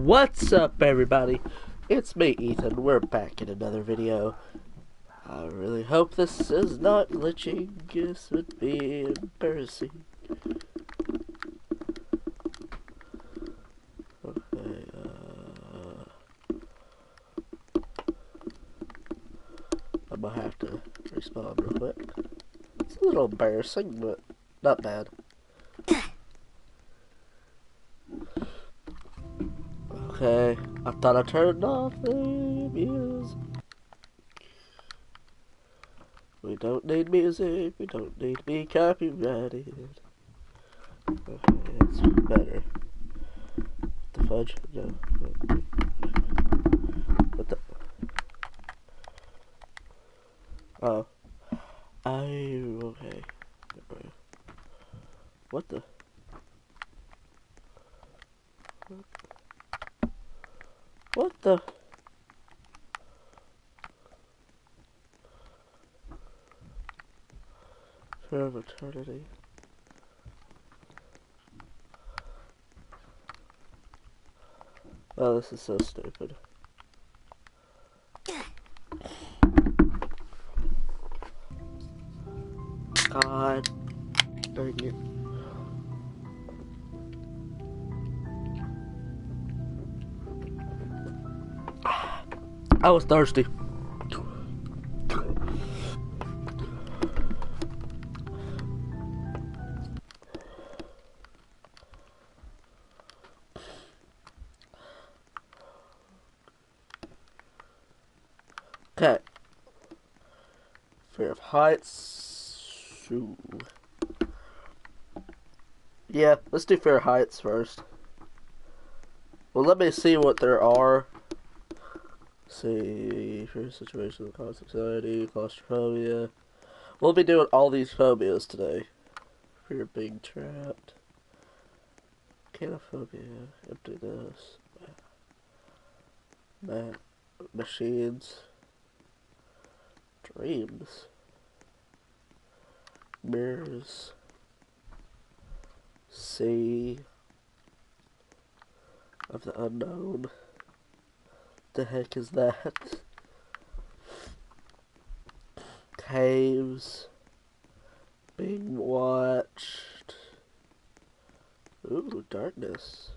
What's up, everybody? It's me, Ethan. We're back in another video. I really hope this is not glitching. This would be embarrassing. Okay, I might have to respawn real quick. It's a little embarrassing, but not bad. Okay, I thought I turned off the music. We don't need music, we don't need to be copyrighted. Okay, that's better. What the fudge? No. What the? Oh. Okay. What the? What the? Fear of eternity. Oh, this is so stupid. God dang it. I was thirsty. Okay. Fear of heights. Ooh. Yeah, let's do fear of heights first. Well, let me see what there are. See, fear situation, cause anxiety, claustrophobia. We'll be doing all these phobias today. Fear of being trapped. Canophobia, emptiness. Machines. Dreams. Mirrors. Sea. Of the unknown. The heck is that? Caves. Being watched. Ooh, darkness.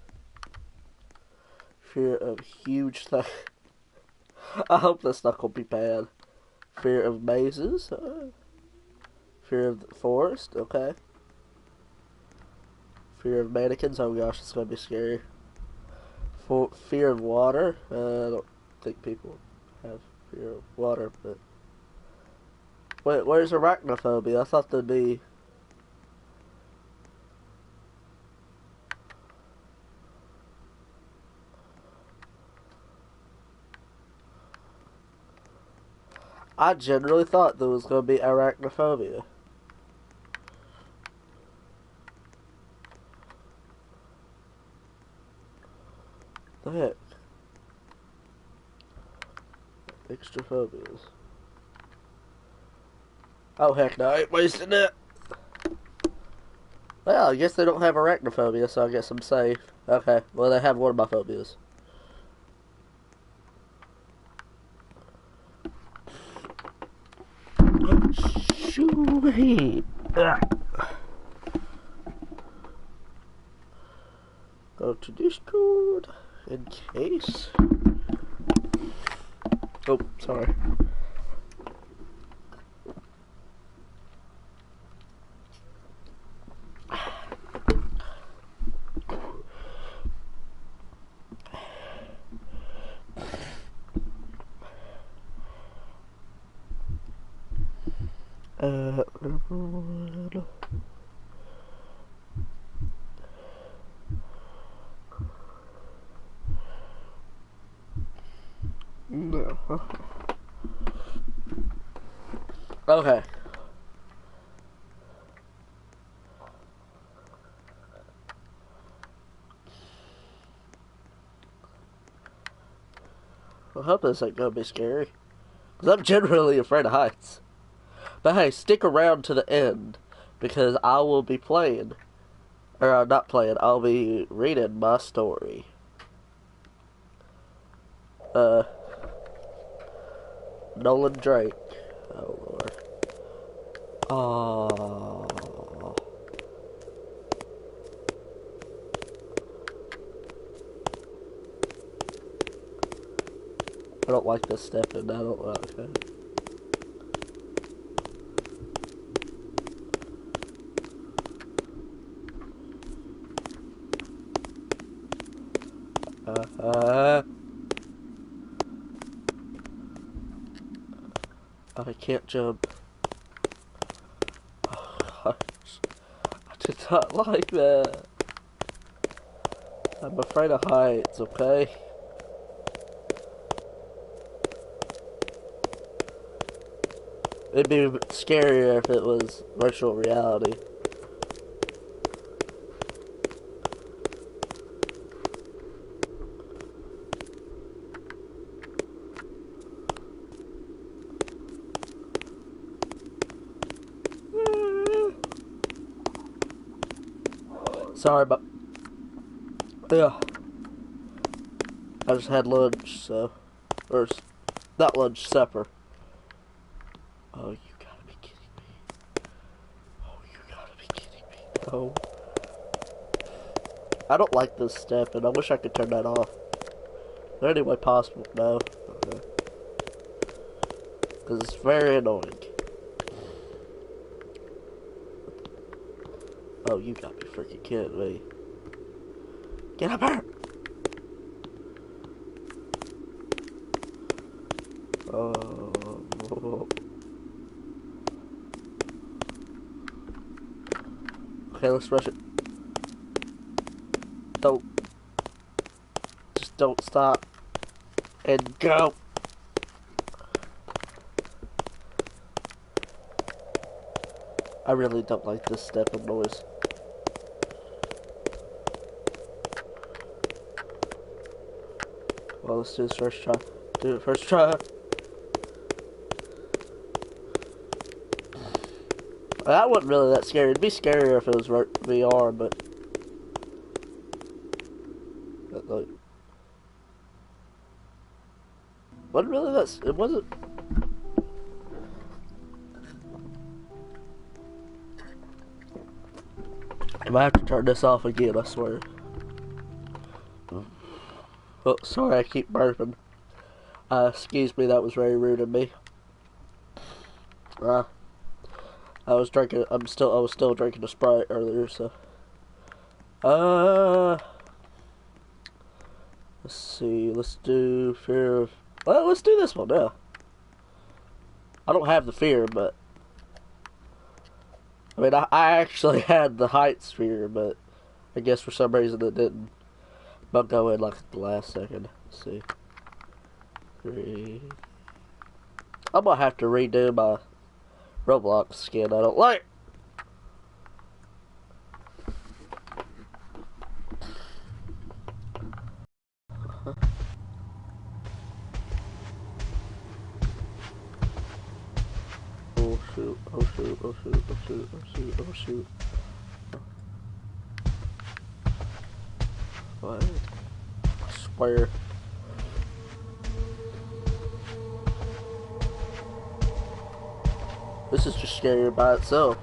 Fear of huge things. I hope that's not gonna be bad. Fear of mazes. Fear of the forest. Okay. Fear of mannequins. Oh gosh, it's gonna be scary. Fear of water. I don't think people have fear of water, but wait, where's arachnophobia? I thought there'd be. I generally thought there was going to be arachnophobia. The heck? Extra phobias. Oh heck no, I ain't wasting it. Well, I guess they don't have arachnophobia, so I guess I'm safe. Okay, well they have one of my phobias. Shoo-wee. Go to Discord in case. Oh, sorry. No. Okay. I hope this ain't gonna be scary. Because I'm generally afraid of heights. But hey, stick around to the end. Because I will be playing. Or not playing, I'll be reading my story. Uh, Nolan Drake. Oh Lord. Oh. I don't like this step in. I don't like it. I can't jump. Oh, gosh. I did not like that. I'm afraid of heights, okay? It'd be scarier if it was virtual reality. Sorry, but yeah, I just had lunch, so or not lunch, supper. Oh, you gotta be kidding me! Oh, you gotta be kidding me! No, I don't like this step, and I wish I could turn that off. Is there any way possible? No, okay, because it's very annoying. Oh, you gotta be freaking kidding me! Get up here! Oh. Okay, let's rush it. Don't. Just don't stop. And go! I really don't like this step of noise. Well, let's do this first try. Do it first try. That wasn't really that scary. It'd be scarier if it was VR, but like, wasn't really that. It wasn't. I might have to turn this off again. I swear. Oh, sorry, I keep burping. Excuse me, that was very rude of me. I was drinking. I was still drinking a Sprite earlier, so. Let's see. Let's do fear of. Well, let's do this one now. I don't have the fear, but I mean, I actually had the heights fear, but I guess for some reason it didn't. But go in like the last second. Let's see. 3. I'm gonna have to redo my Roblox skin. I don't like. Oh shoot! Oh shoot! Oh shoot! Oh shoot! Oh shoot! Oh shoot! What? I swear. This is just scarier by itself.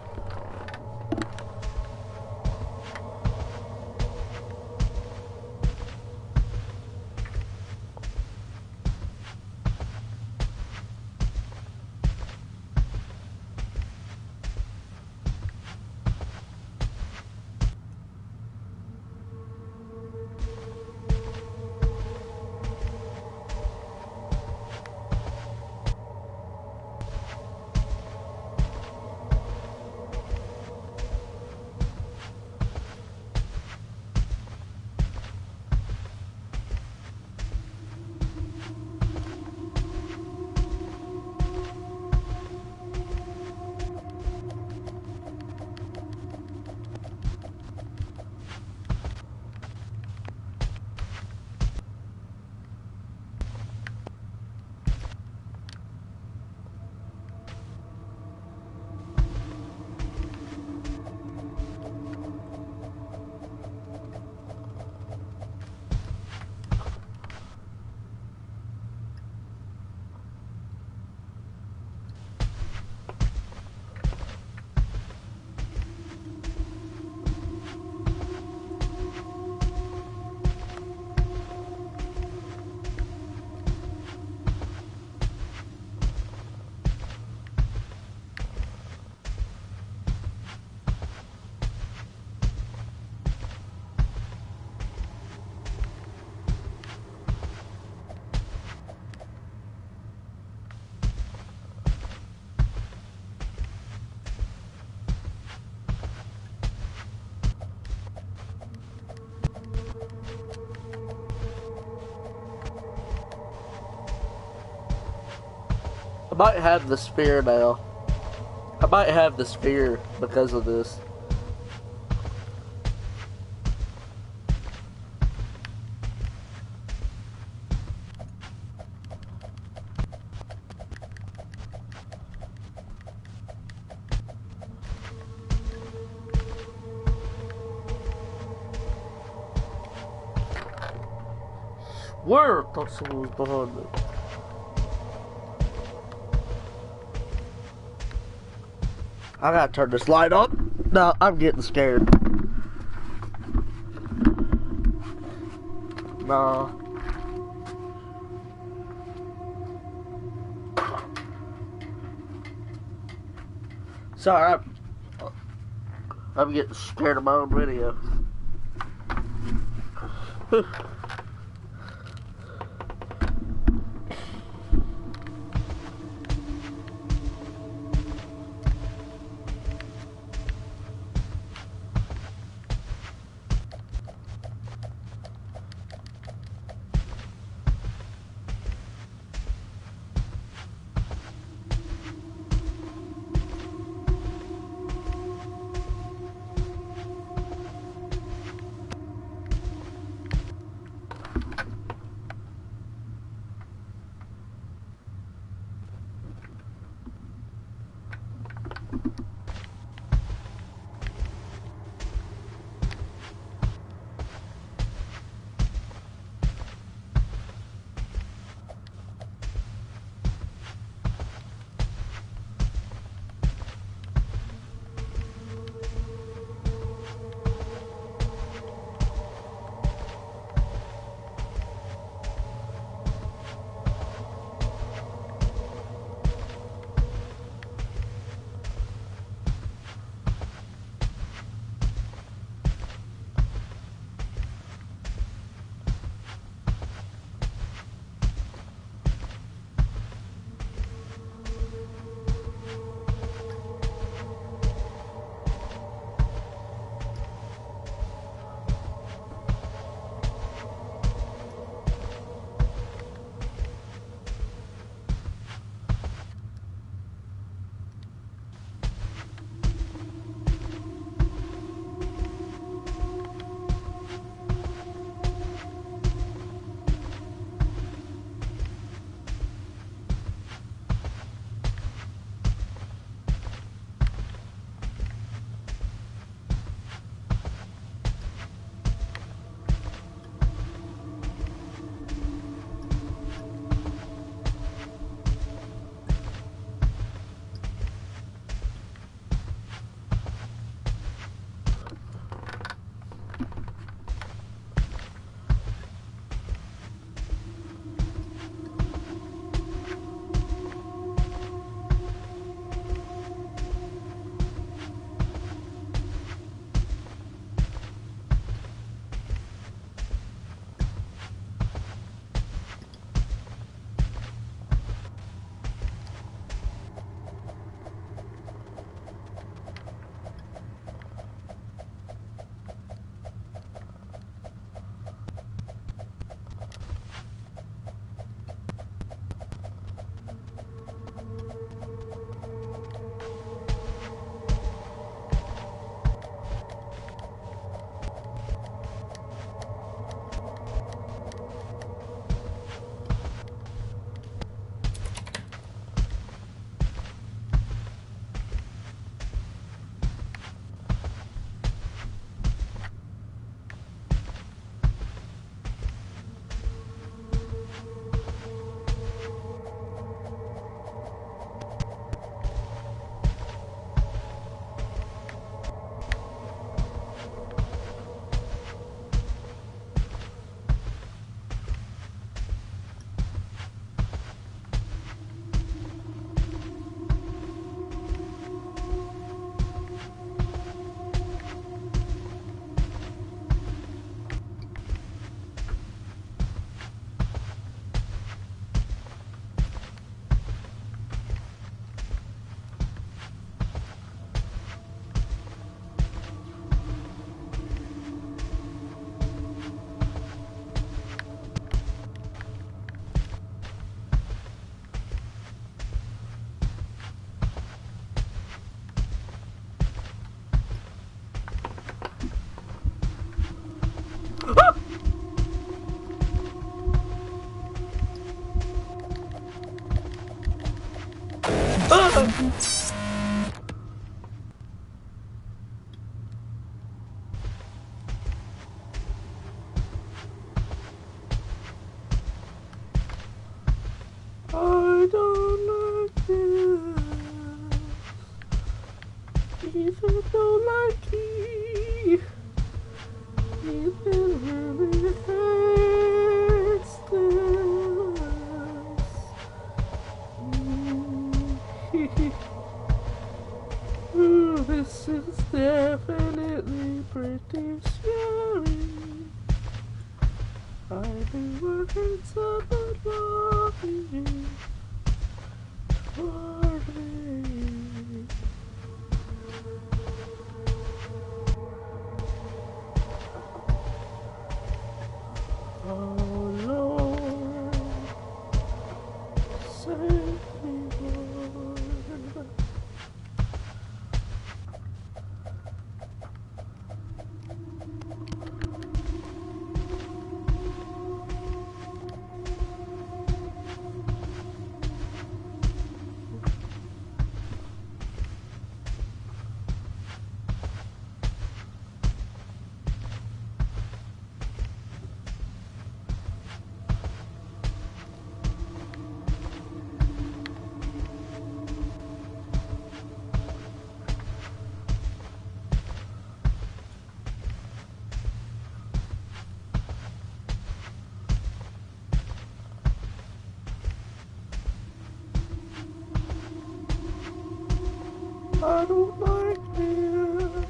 might have the spear now. I might have the spear because of this. Where? I thought someone was behind me. I gotta turn this light on. No, I'm getting scared. Nah. Sorry, I'm getting scared of my own video. I don't like this, even though like me, even when it hurts this. Ooh, this is definitely pretty scary. I've been working so loving toward me. Oh Lord, save me, Lord. I don't like this.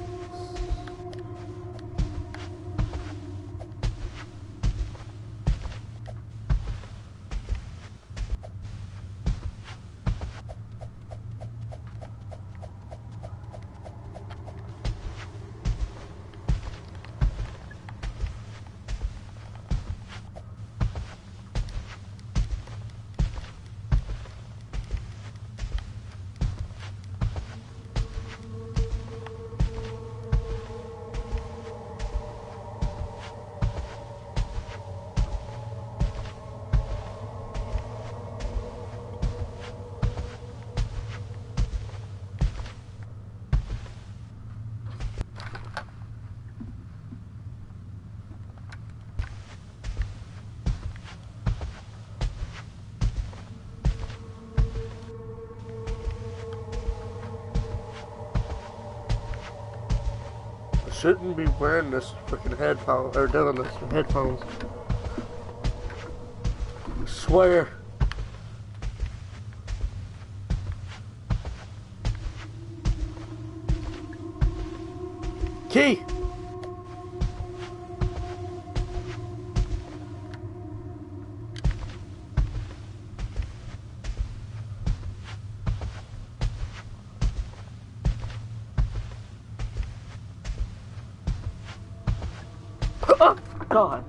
Shouldn't be wearing this freaking headphone or doing this with headphones. I swear. Key. Oh, God.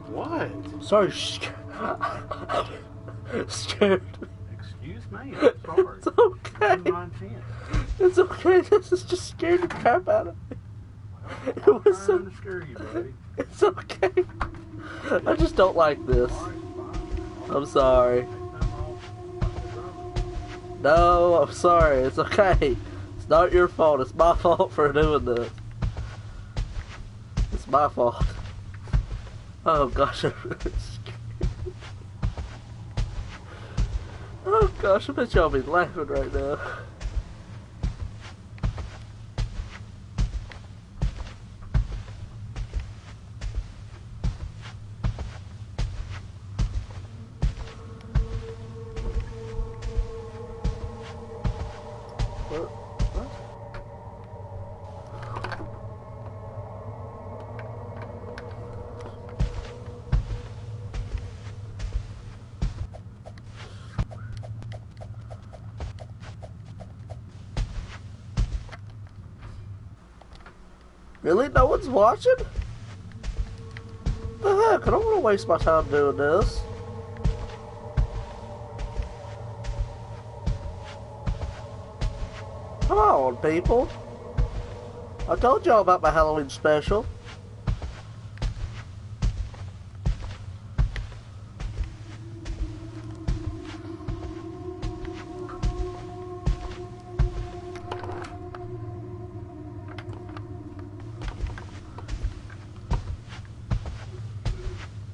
What? Sorry, scared me. Excuse me, I'm sorry. It's okay. It's my intent. It's okay. This is just scared the crap out of me. Well, It was I'm so. trying to scare you, buddy. It's okay. I just don't like this. All right, fine. I'm sorry. Next time I'll No, I'm sorry. It's okay. It's not your fault. It's my fault for doing this. It's my fault. Oh gosh, I'm really scared. Oh gosh, I bet y'all be laughing right now. What? Really? No one's watching? The heck? I don't want to waste my time doing this. Come on, people. I told y'all about my Halloween special.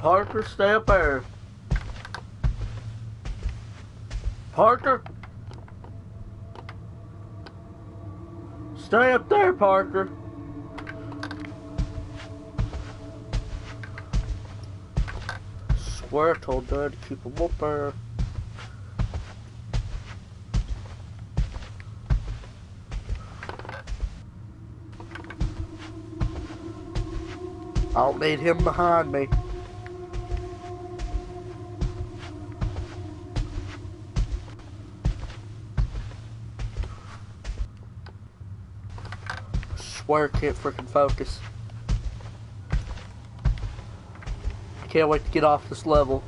Parker, stay up there. Parker? Stay up there, Parker. Swear I told Dad to keep him up there. I don't need him behind me. Swear I can't freaking focus. I can't wait to get off this level.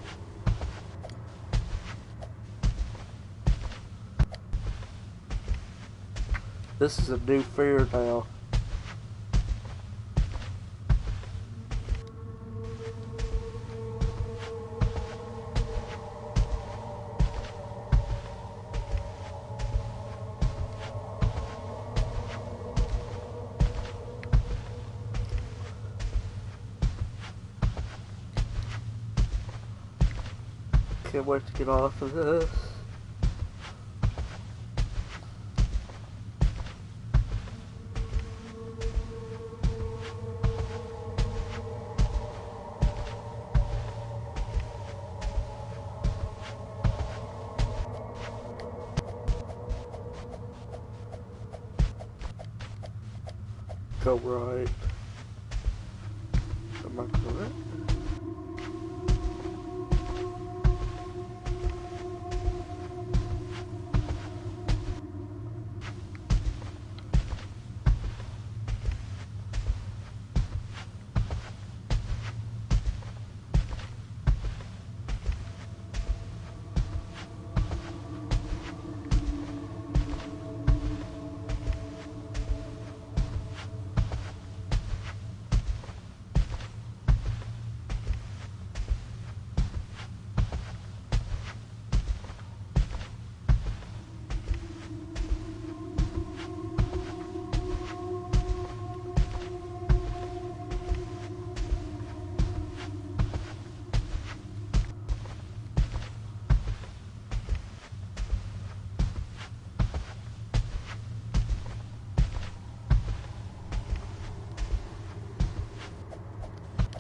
This is a new fear now. Can't wait to get off of this. Go right. Am I correct?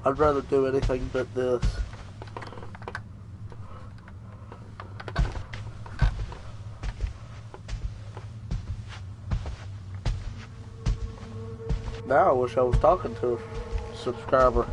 I'd rather do anything but this. Now I wish I was talking to a subscriber.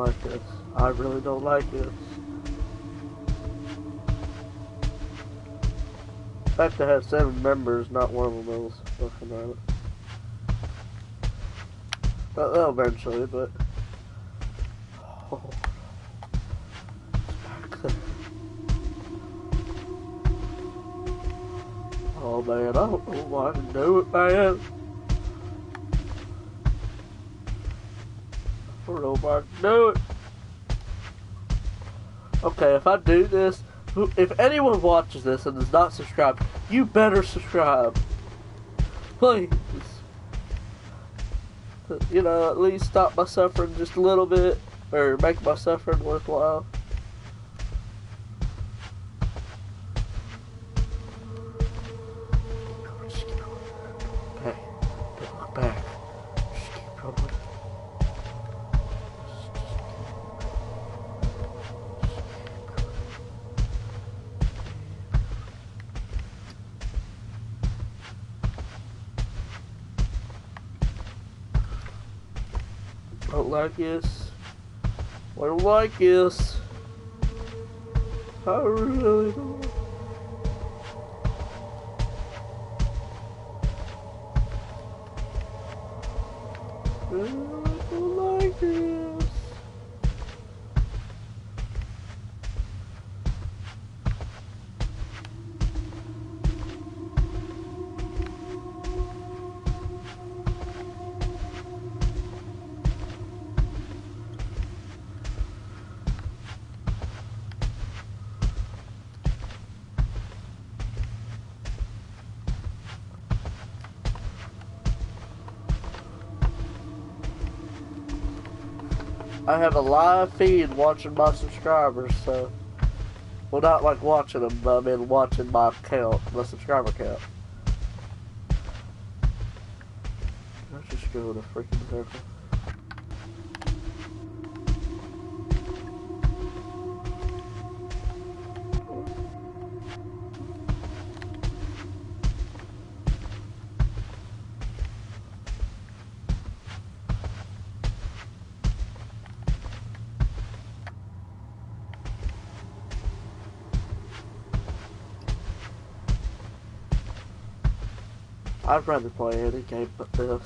like this. I really don't like this. The fact to have 7 members, not one of them is fucking right. Well, eventually, but... Oh. It's back there. Oh man, I don't know why I can do it, man. I don't know if I can do it. Okay, if I do this, if anyone watches this and is not subscribed, you better subscribe. Please. You know, at least stop my suffering just a little bit, or make my suffering worthwhile. Just keep going. Hey, don't look back. Just keep going. I don't like this. I don't like this. I really don't. I don't like this. I have a live feed watching my subscribers, so... Well, not like watching them, but I mean watching my count, my subscriber count. Let's just go in a freaking circle. I'd rather play any game but this.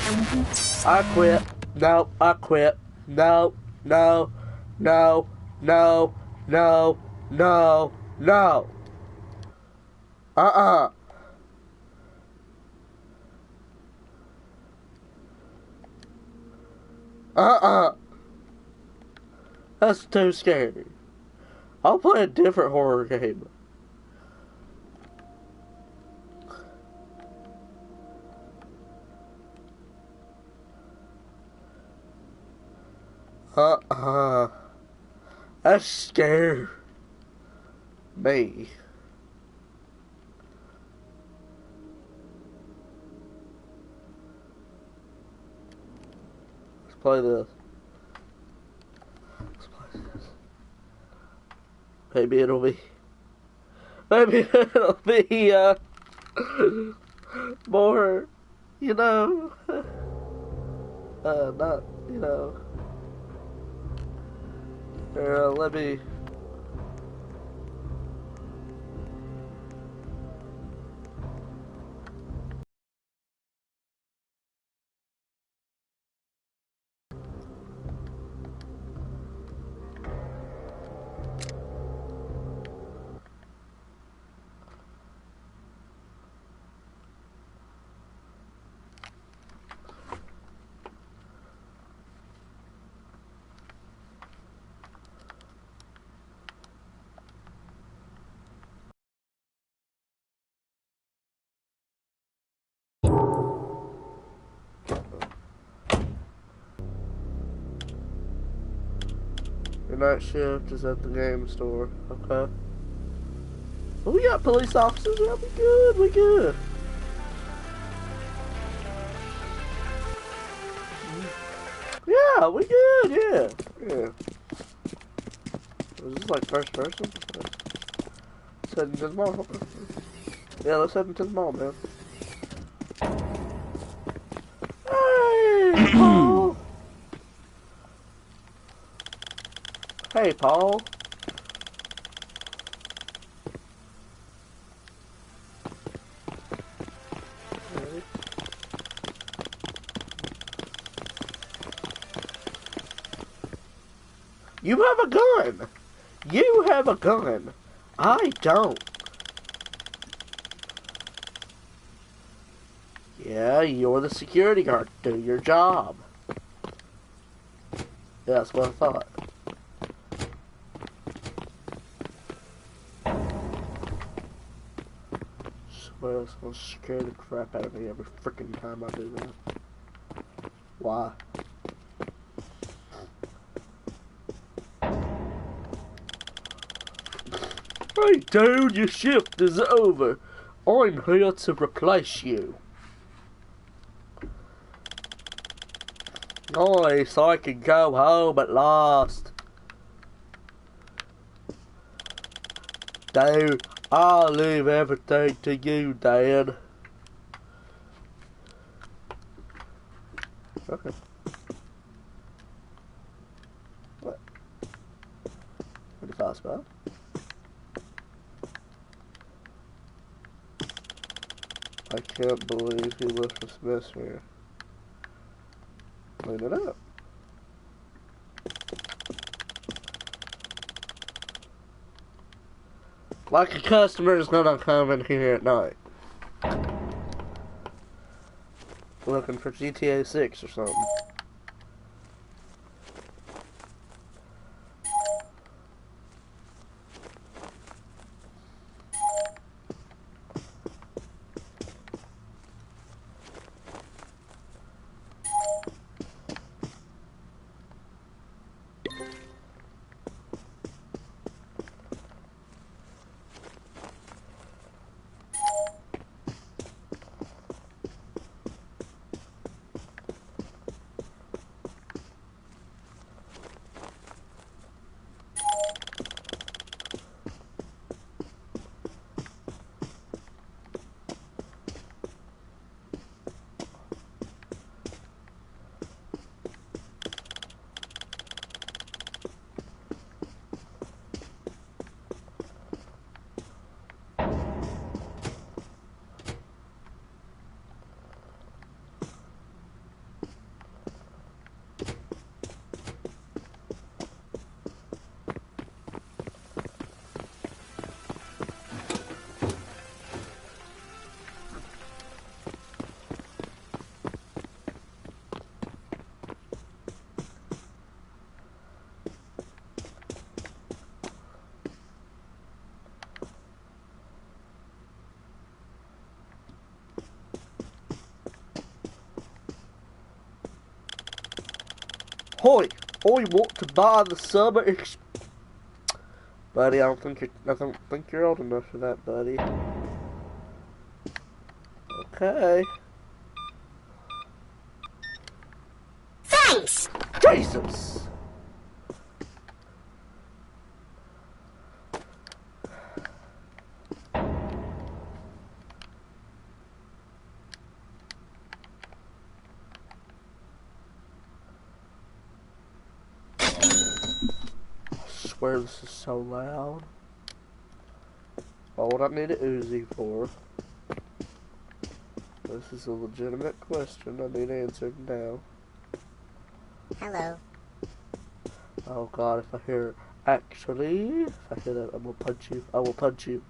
I quit. No, I quit. No, no, no, no, no, no, no. Uh-uh. Uh-uh. That's too scary. I'll play a different horror game. Uh-uh. That scared me. Let's play this. Let's play this. Maybe it'll be more, you know, not, you know, let me, your night shift is at the game store, okay? Well, we got police officers, yeah, we good. Yeah, we good, yeah. Was this like first person? Let's head into the mall. Yeah, let's head into the mall, man. Hey, Paul! Hey, Paul. You have a gun! You have a gun! I don't. Yeah, you're the security guard. Do your job. Yeah, that's what I thought. Swear it's gonna scare the crap out of me every freaking time I do that. Why? Hey dude, your shift is over. I'm here to replace you. Nice, I can go home at last. Dude, I'll leave everything to you, Dad. Okay. What? Pretty fast, man. I can't believe he left this mess here. Clean it up. Like a customer is gonna come in here at night. Looking for GTA 6 or something. Hoy, I want to buy the summer Buddy, I don't think you're old enough for that, buddy. Okay. Thanks! Jesus! I swear this is so loud. What would I need an Uzi for? This is a legitimate question. I need answered now. Hello. Oh god, if I hear actually, if I hear that, I will punch you. I will punch you.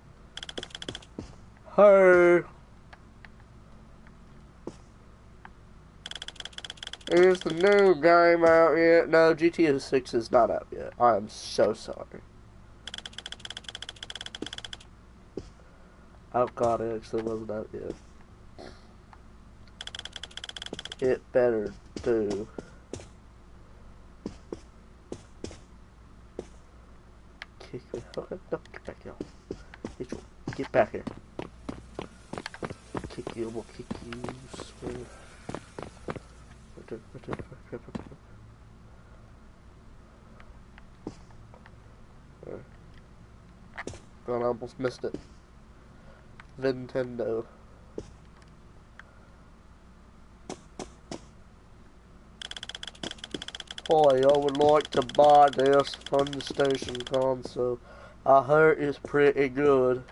Hey! Is the new game out yet? No, GTA 6 is not out yet. I am so sorry. Oh god, it actually wasn't out yet. It better do. Kick me. Okay, no, get back here. Get back here. Kick you, we'll kick you. Swear. God, I almost missed it. Nintendo. Hi, I would like to buy this from the station console. I heard it's pretty good.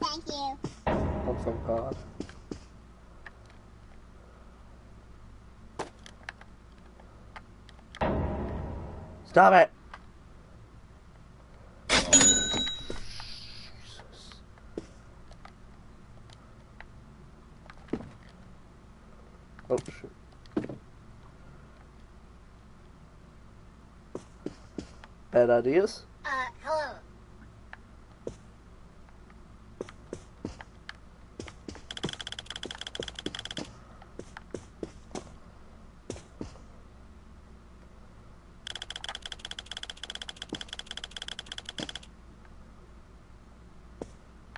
Thank you. Oh, thank God. Stop it! Jesus. Oh, shit. Bad ideas? Hello.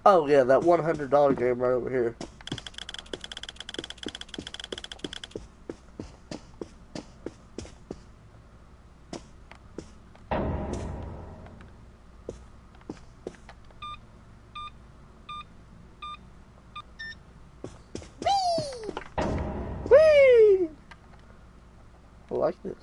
Oh yeah, that $100 game right over here. Whee! I like this.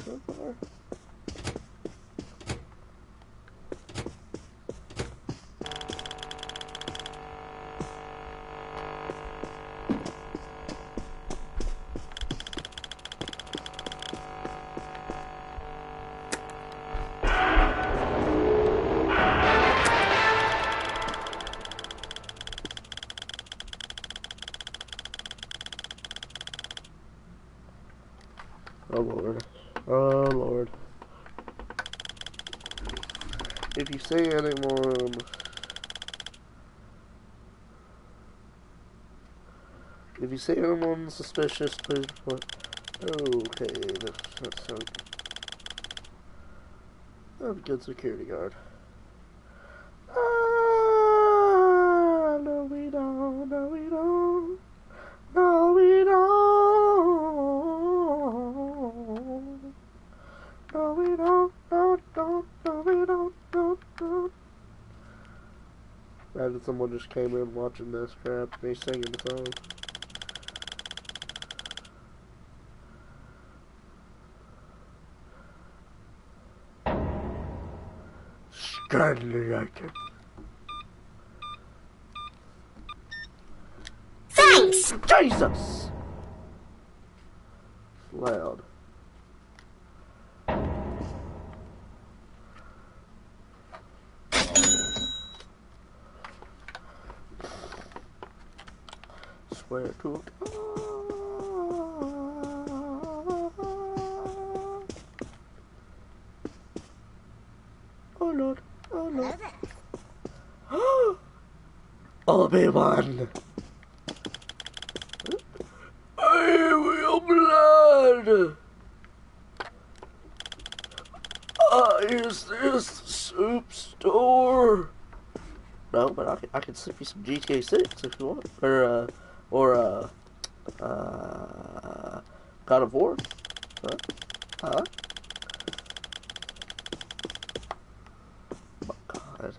So far. Oh Lord. Oh Lord. If you see anyone suspicious, please report. Okay, that's so I'm a good security guard. Ah, no we don't, no we don't, no we don't, no we don't, no we don't. Imagine someone just came in watching this crap and he's singing the song. Scandinavian. Thanks! Jesus! It's loud. Swear to God. Lord. Oh Hello Lord. there. Obi-Wan. I will blood. Is this the soup store? No, but I can slip you some GTA 6 if you want. Or God of War. Huh? Huh? Oh my God.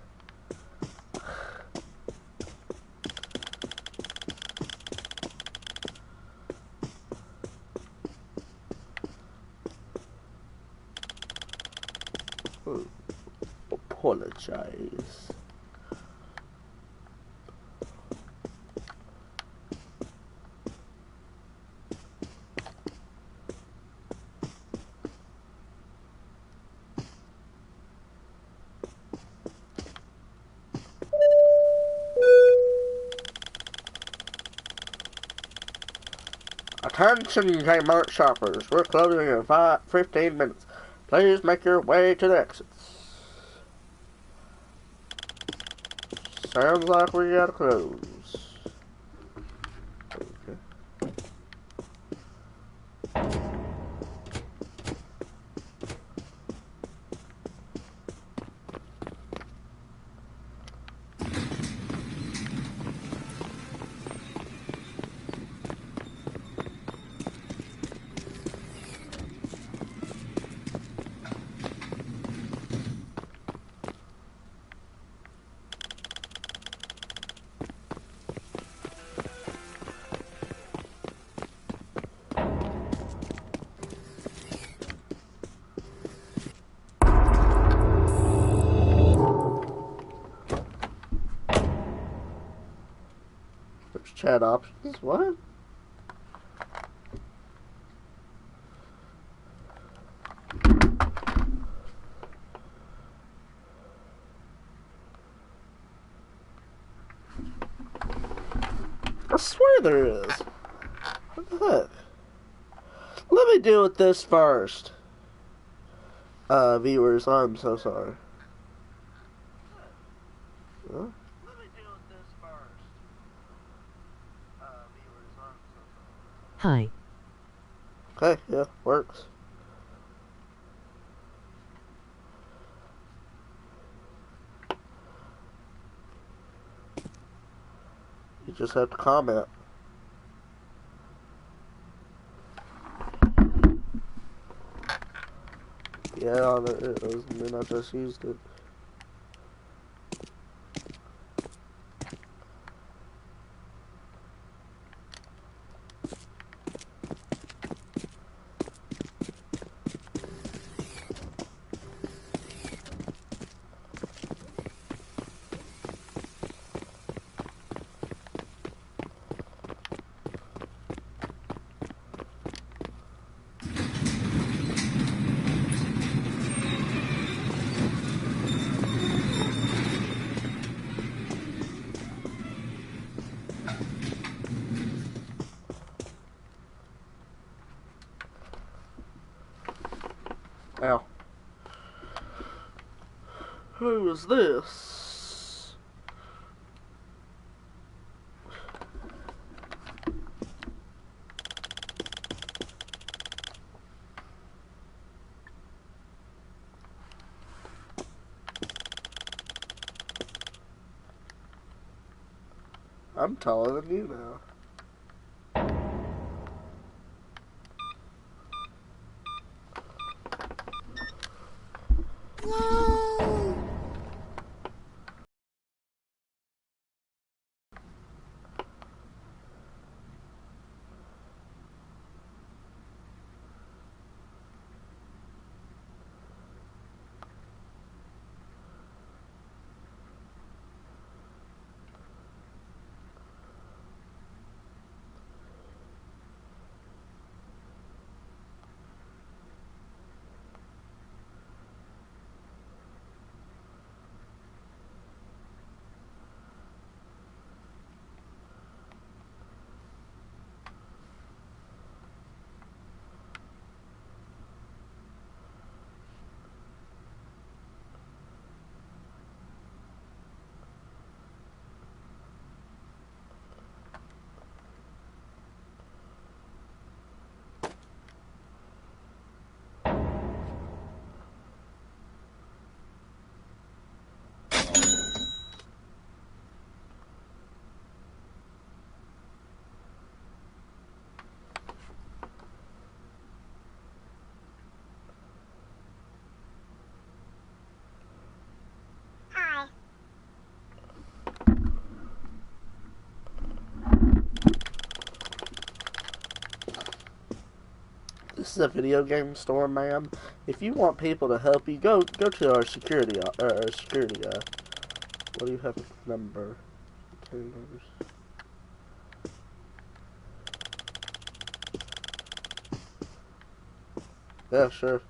Apologize. Attention, Kmart shoppers. We're closing in 15 minutes. Please make your way to the exits. Sounds like we gotta close. Okay. There's chat options. What? I swear there is. What the heck? Let me deal with this first. Viewers, I'm so sorry. Huh? Let me deal with this first. Viewers, I'm so sorry. Hi. Okay, yeah, works. You just have to comment. Yeah, it was, and then I just used it. Now, who is this? I'm taller than you now. Yay! This is a video game store, ma'am. If you want people to help you, go to our security our security guy. What do you have a number? Two numbers. Yeah, sure.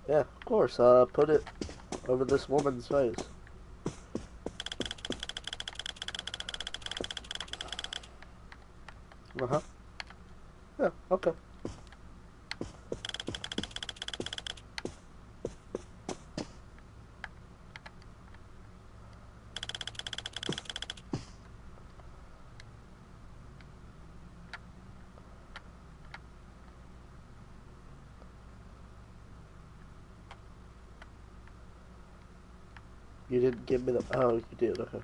Yeah, of course. Put it over this woman's face. Uh-huh. Yeah, okay. You didn't give me the... Oh, you did, okay.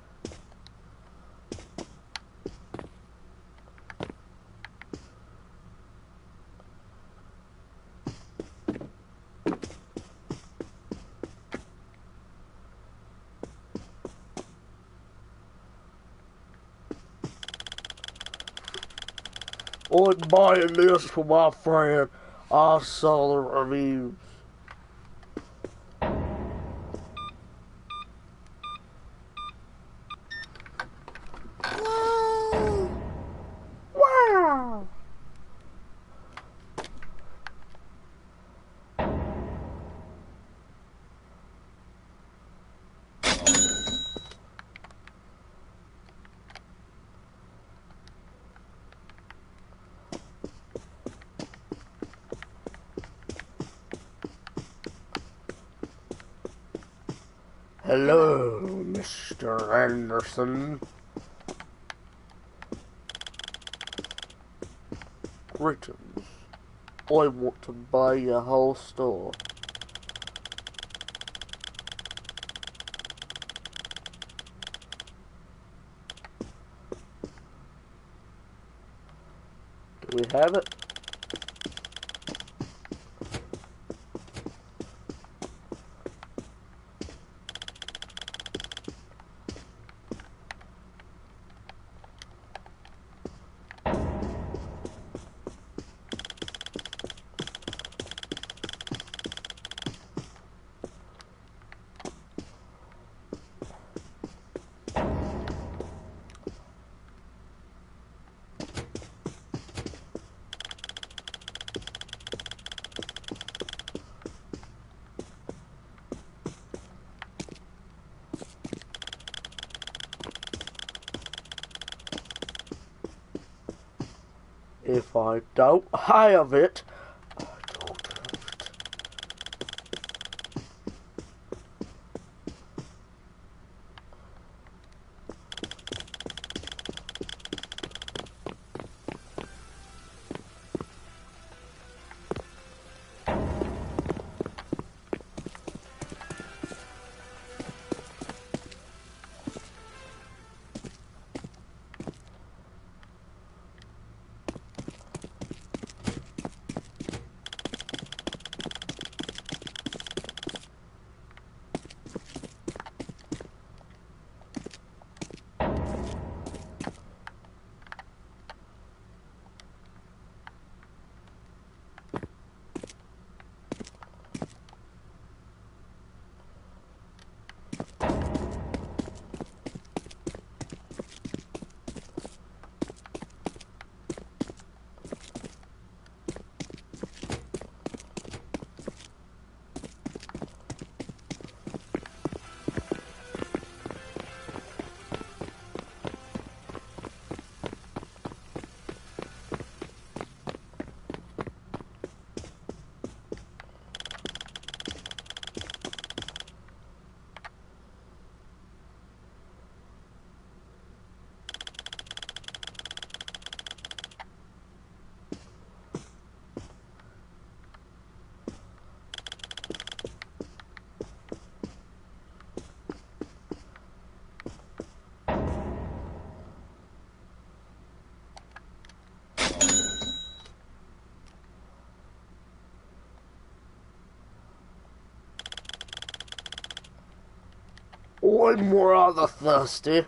I'm buying this for my friend. I saw the reviews. Whoa! Wow! Hello, Mr. Anderson. Greetings. I want to buy your whole store. Do we have it? If I don't have it, I don't have it. I'm rather thirsty.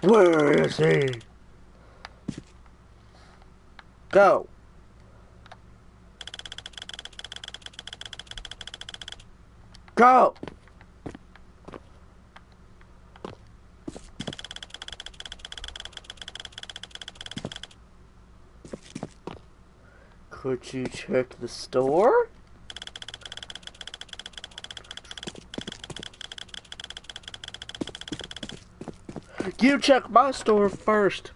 Where is he? Go. Go. Could you check the store? You check my store first.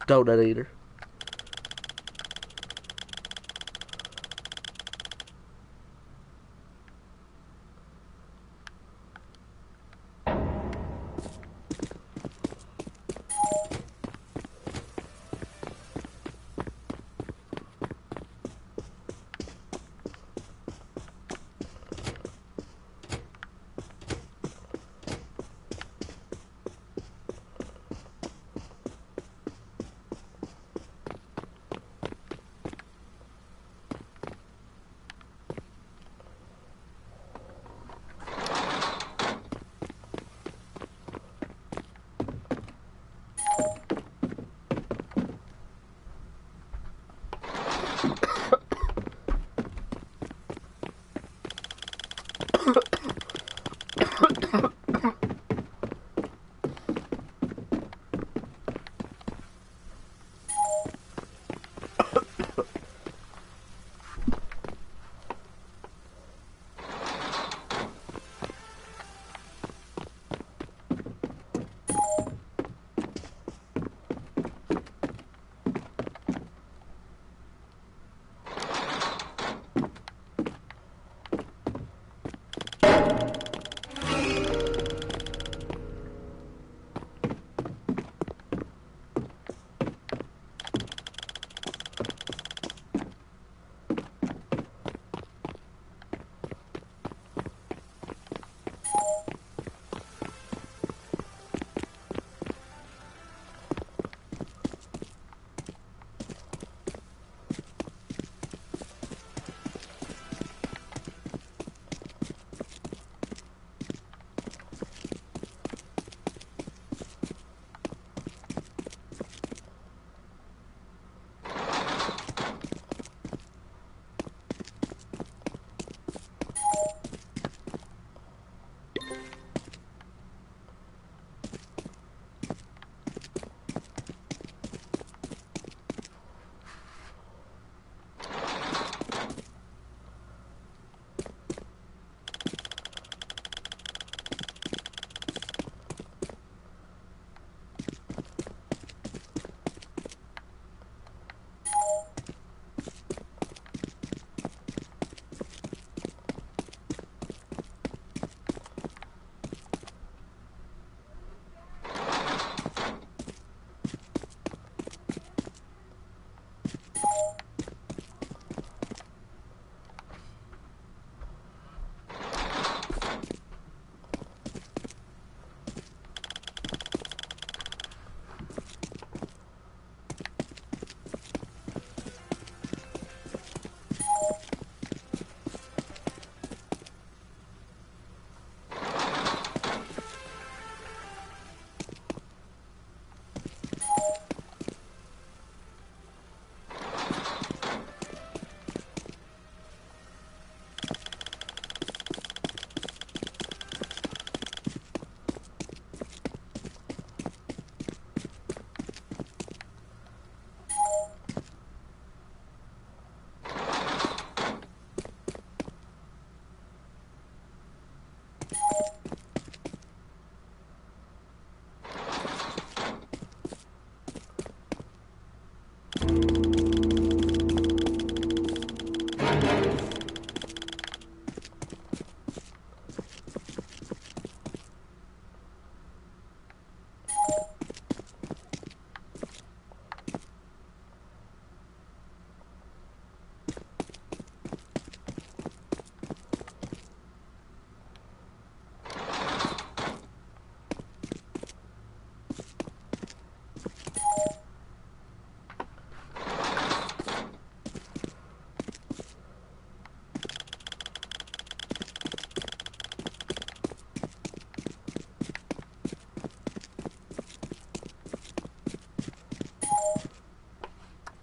Donut eater.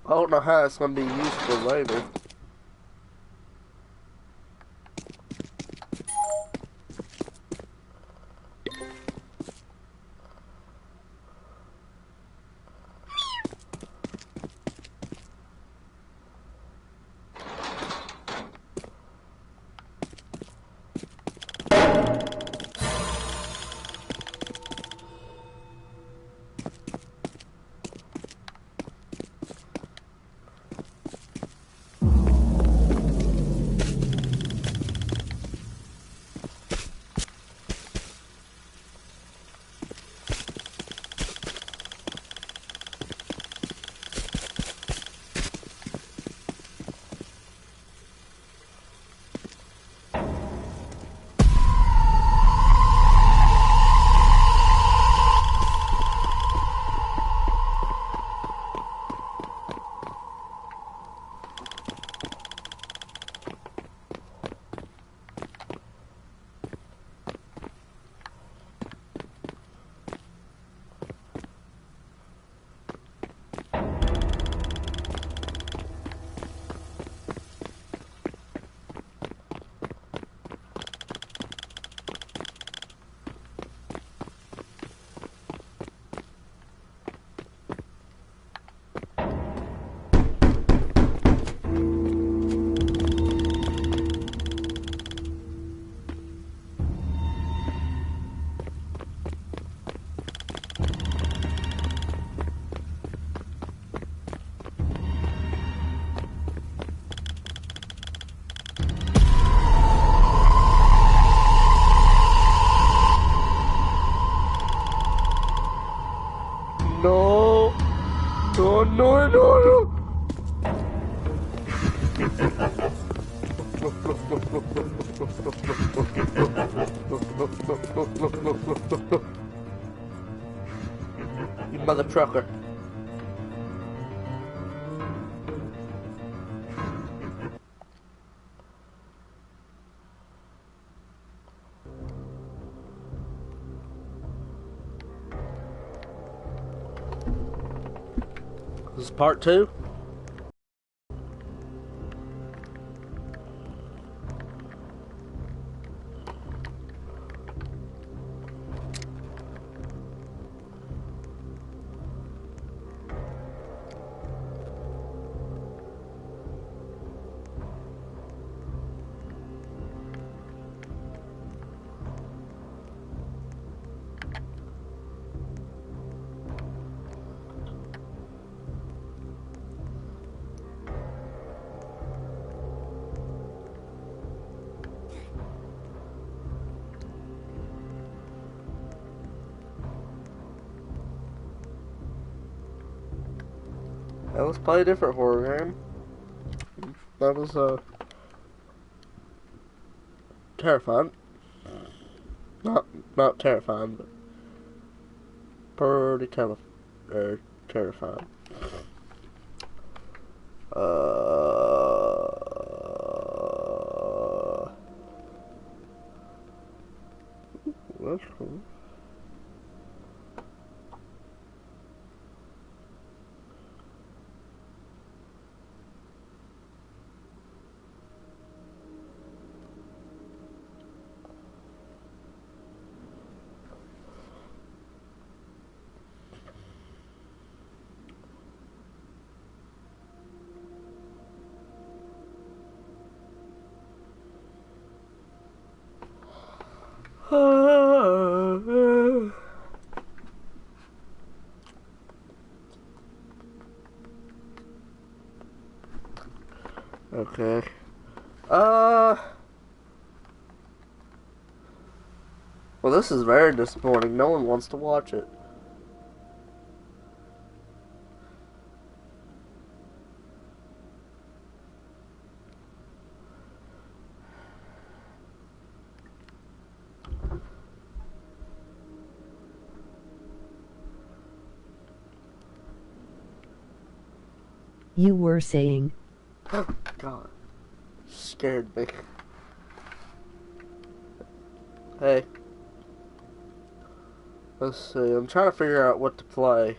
I don't know how it's gonna be useful later. No, no, no, no, no. You mother trucker. This is part 2. Now let's play a different horror game. That was terrifying. Not terrifying, but pretty terrifying. That's cool. Okay. Well, this is very disappointing. No one wants to watch it. You were saying. Oh, God. Scared me. Hey. Let's see. I'm trying to figure out what to play.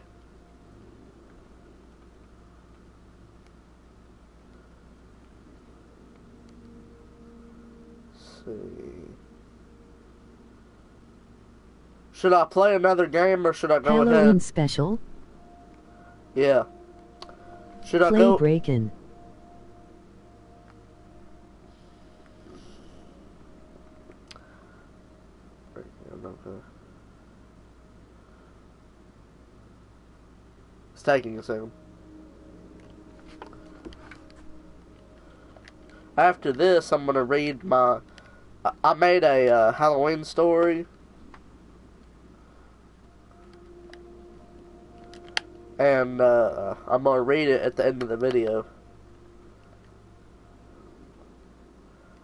Should I play another game or should I go Halloween ahead? special. Yeah. Should I Play go? break-in. Okay. It's taking a second. After this, I'm gonna read my. I made a Halloween story. And I'm gonna read it at the end of the video.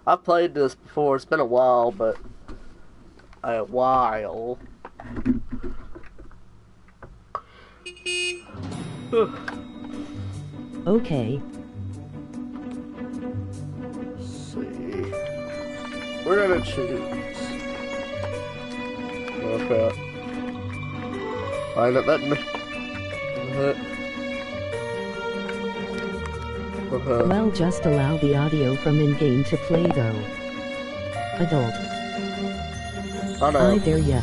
I've played this before. It's been a while, but a while. Okay. Let's see. We're gonna choose. Okay. Line up that. Well, just allow the audio from in-game to play though. Adult. I know. Hi there, ya.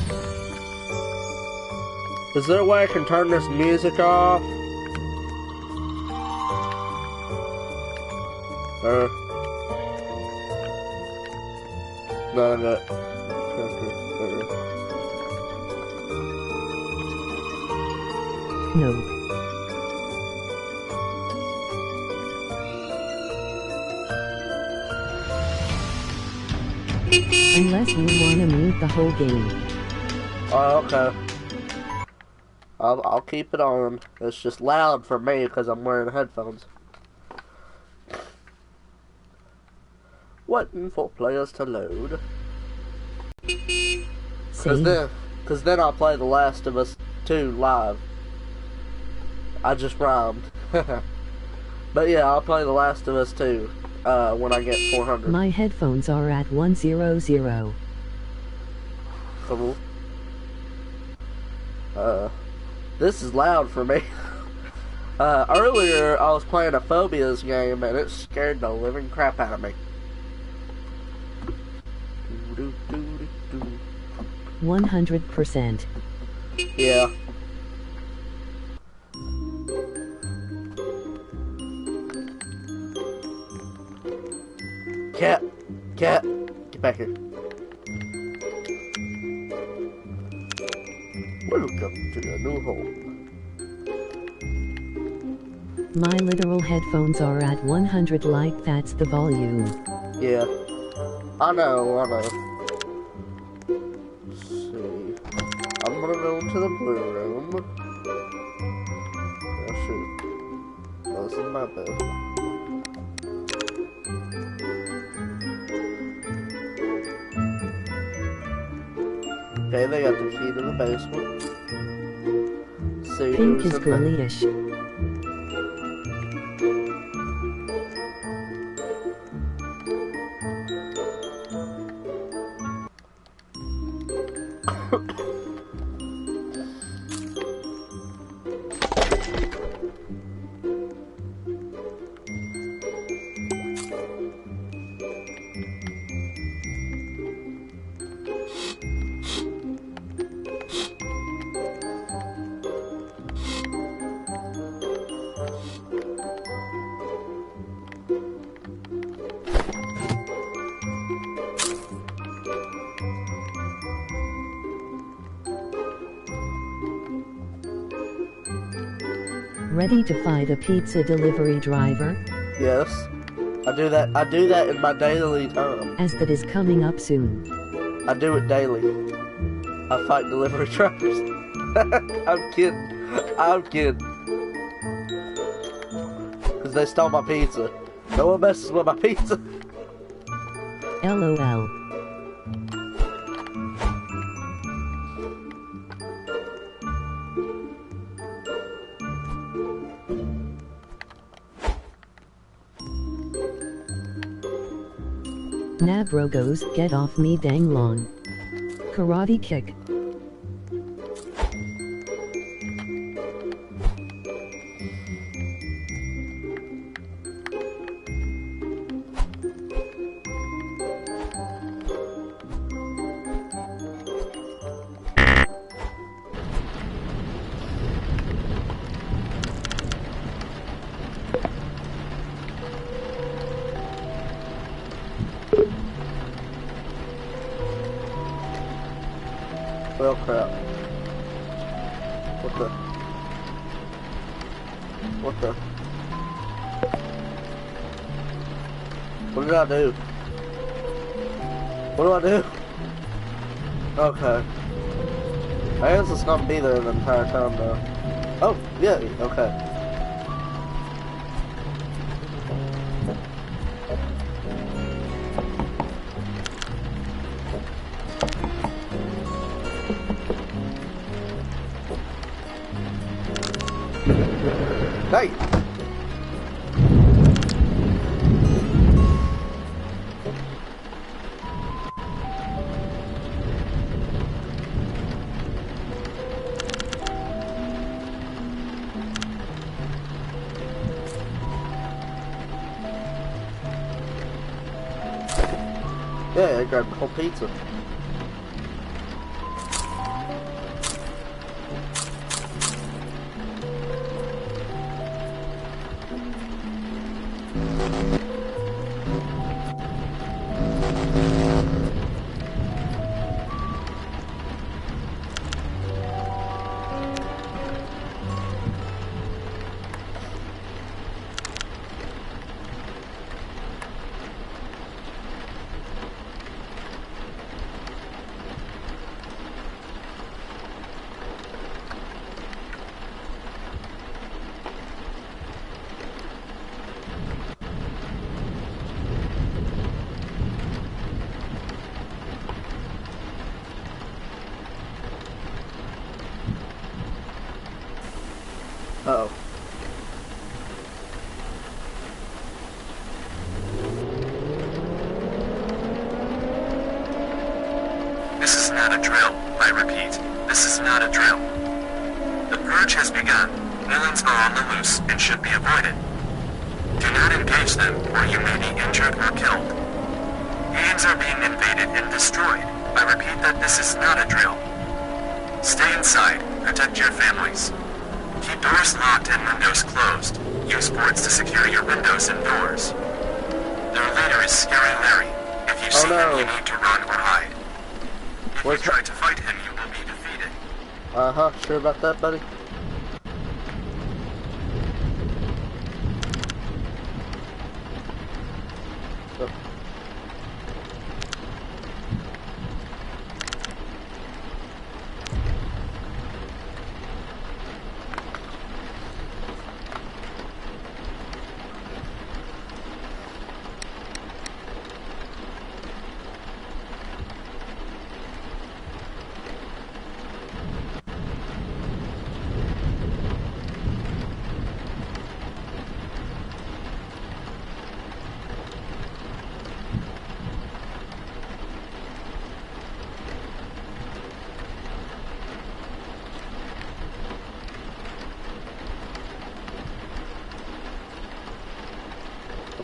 Is there a way I can turn this music off? No, I got. No. Unless you wanna mute the whole game. Oh, okay. I'll keep it on. It's just loud for me because I'm wearing headphones. Waiting for players to load. Save. Cause then I'll play The Last of Us 2 live. I just rhymed. But yeah, I'll play The Last of Us 2 when I get 400. My headphones are at 100. Cool. This is loud for me. Earlier I was playing a Phobias game and it scared the living crap out of me. 100%. Yeah. Cat, get back here. Welcome to your new home. My literal headphones are at 100, like that's the volume. Yeah. I know. Let's see. I'm gonna go into the blue room. Oh shoot. Oh, this is my bed. Okay, they got the key to the basement. See Pink who's is in there. girlyish. Ready to fight a pizza delivery driver? Yes. I do that in my daily time. As that is coming up soon. I do it daily. I fight delivery truckers. I'm kidding. Because they stole my pizza. No one messes with my pizza. LOL. Nabrogos, get off me dang long. Karate kick. Well, crap. What the? What the? What did I do? What do I do? Okay. I guess it's not be there the entire time though. Oh, yeah, okay. Hey! Yeah, I grabbed the whole pizza. Uh-oh. This is not a drill. I repeat, this is not a drill. The purge has begun. Villains are on the loose and should be avoided. Do not engage them, or you may be injured or killed. Games are being invaded and destroyed. I repeat that this is not a drill. Stay inside. Protect your families. Keep doors locked and windows closed. Use boards to secure your windows and doors. Their leader is Scary Larry. If you see him, you need to run or hide. If you try to fight him, you will be defeated. Uh-huh, sure about that, buddy? Oh.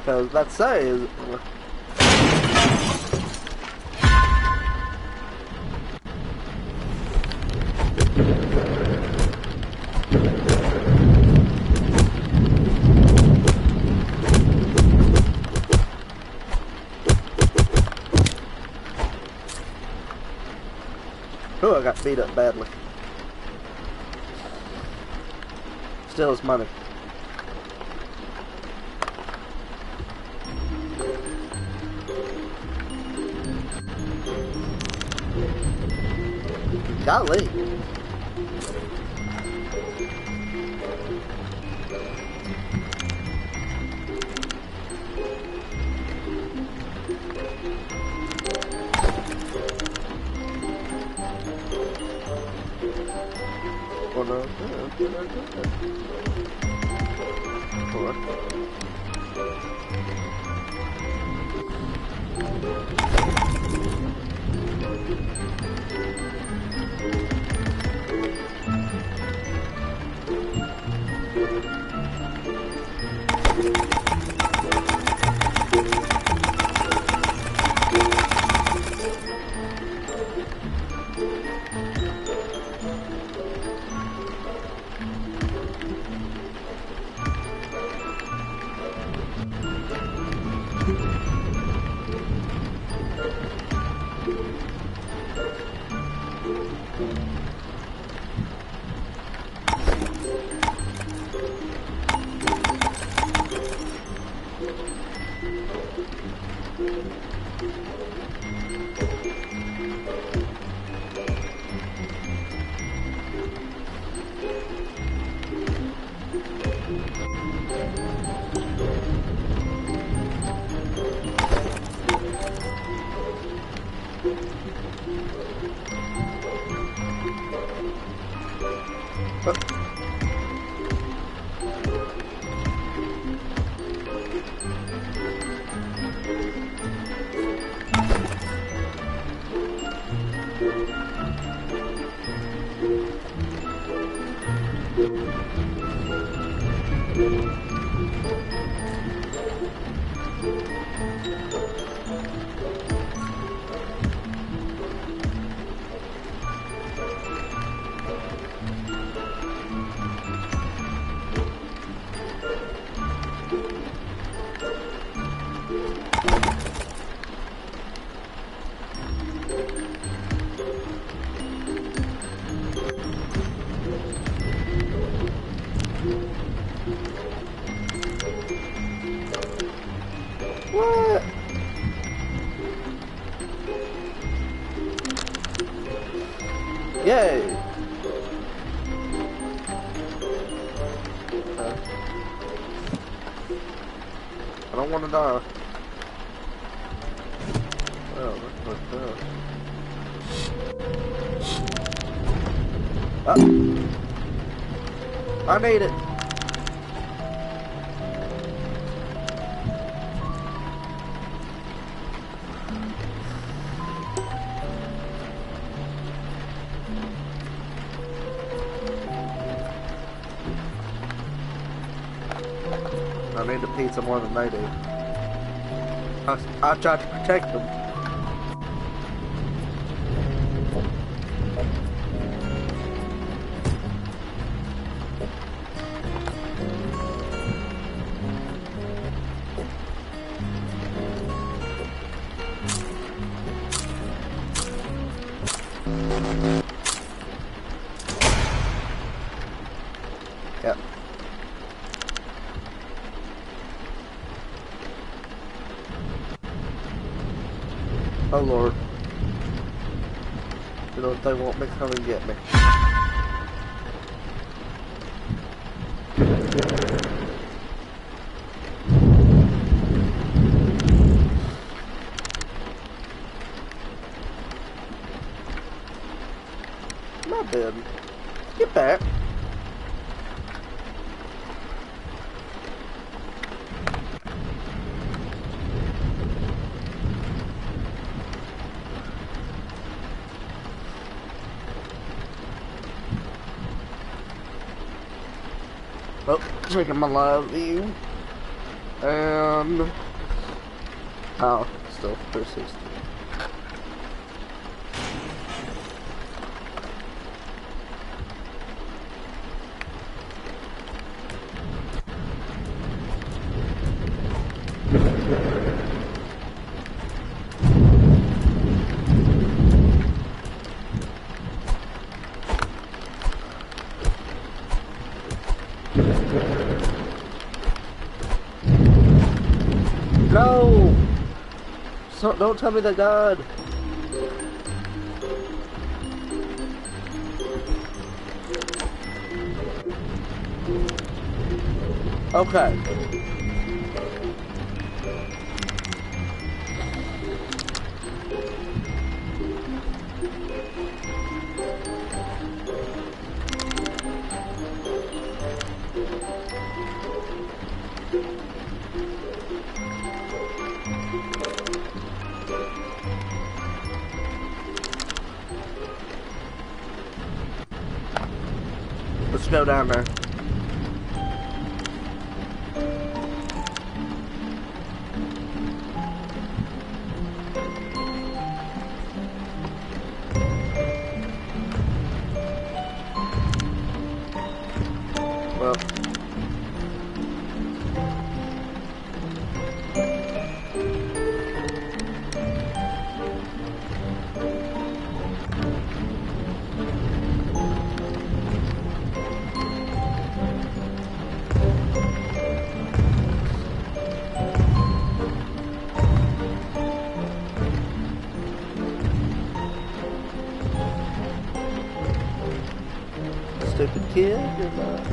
I was about to say is oh, I got beat up badly. Still is money. Golly. Oh no. What? Yay! I don't want to die. Oh, look at this. I need it. I need the pizza more than they do. I tried to protect them. Yep. Oh Lord. You know, they won't me come and get me. Not dead. Get back. Well, drinking my live view. And oh, still 360. No! So, don't tell me they're God. Okay. Let's go down there. Well. Stupid kid, you're not.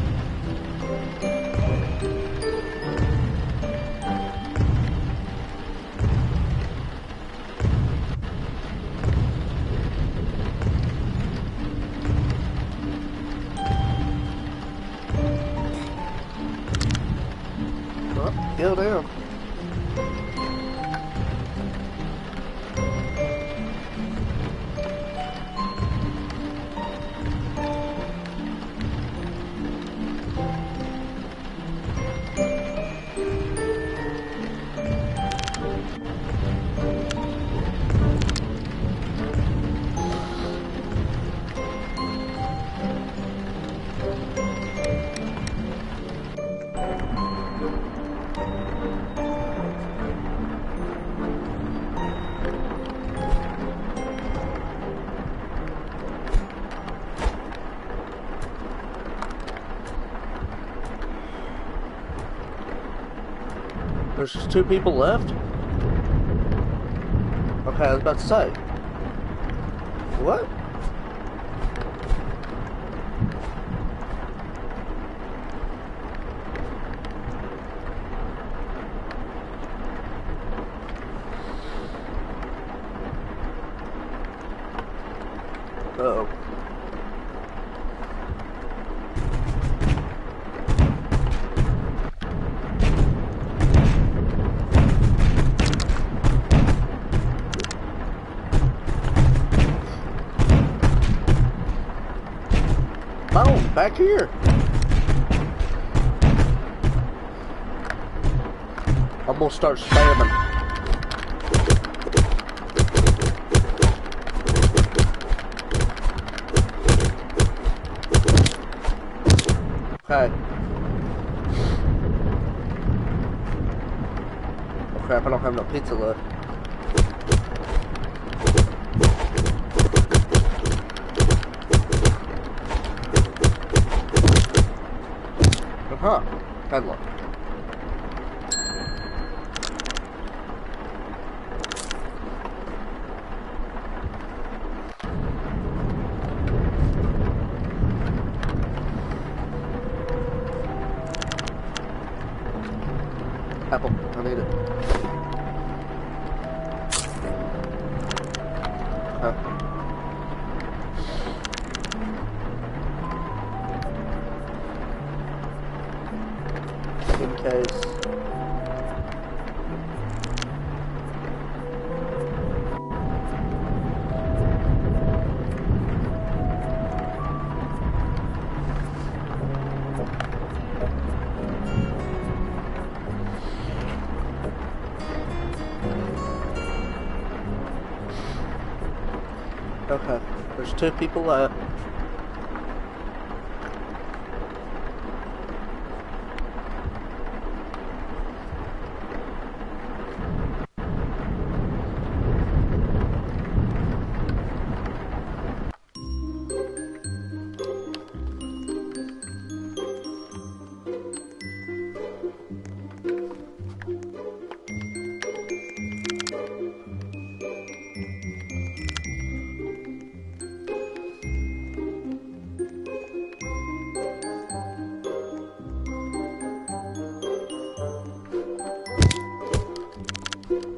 There's just 2 people left? Okay, I was about to say. What? Uh-oh. Oh, back here. I'm gonna start spamming. Okay. Oh crap, I don't have no pizza left. Huh. Padlock. Apple, I need it. In case. Okay, there's 2 people left.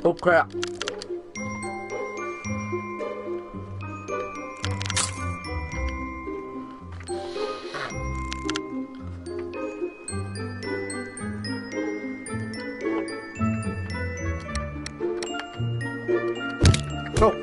Oh crap. No.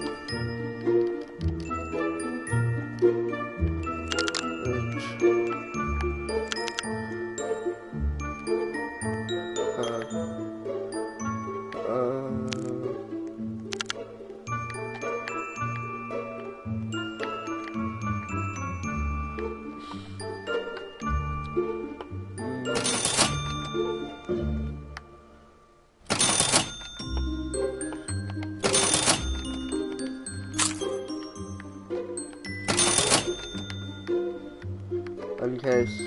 In case.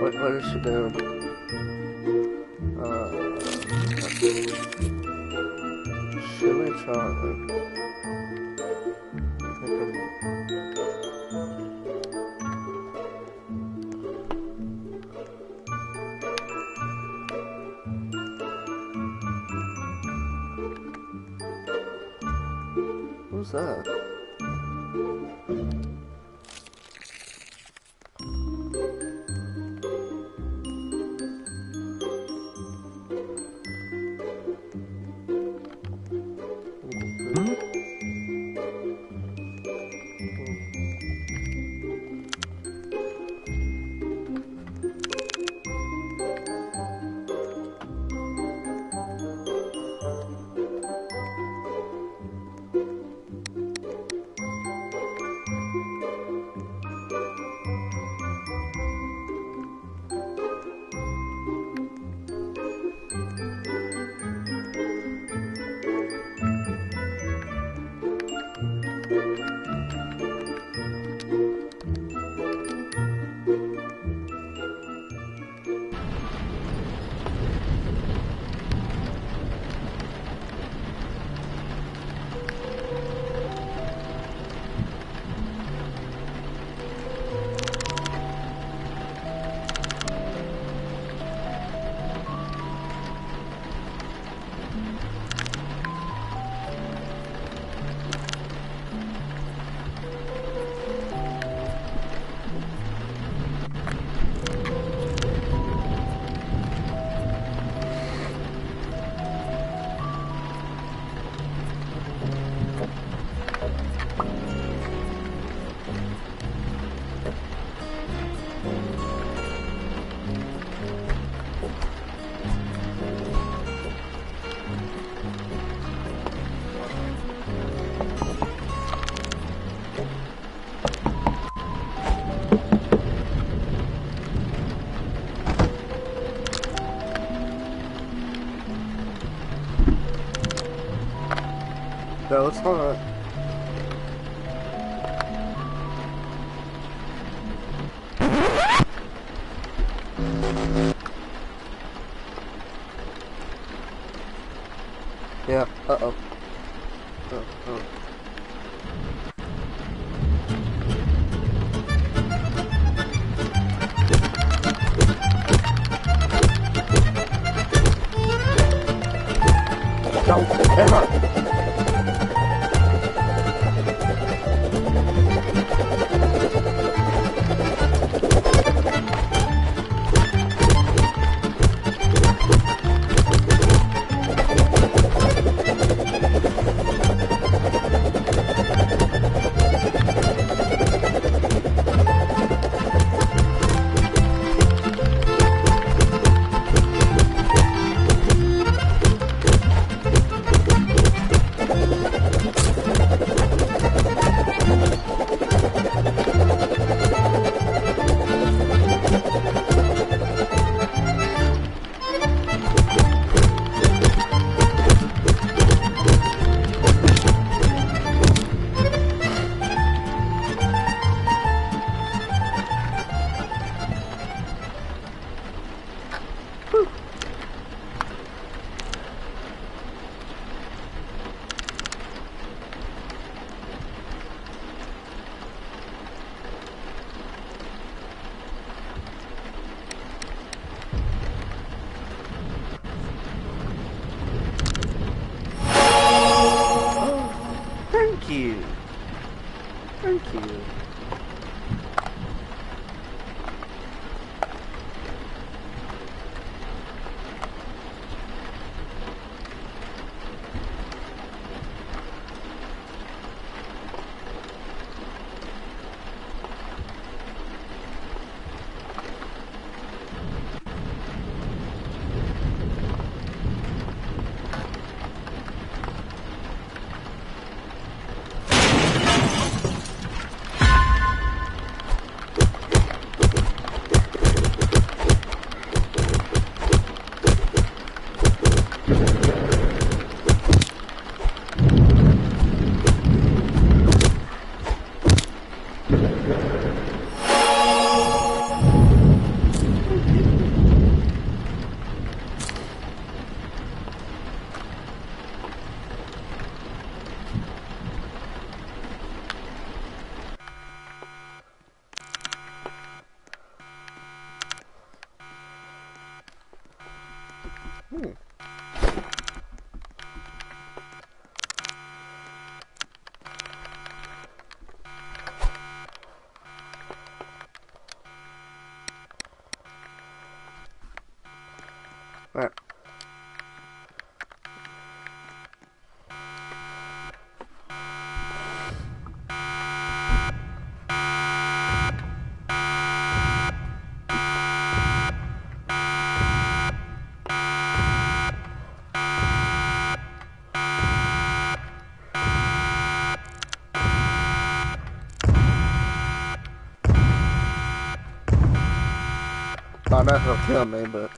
What is she doing? Chili chocolate. Who's that? No, it's not. Yeah, uh-oh. Oh. Don't ever! Thank you. Thank you. Right. I know he'll kill me, but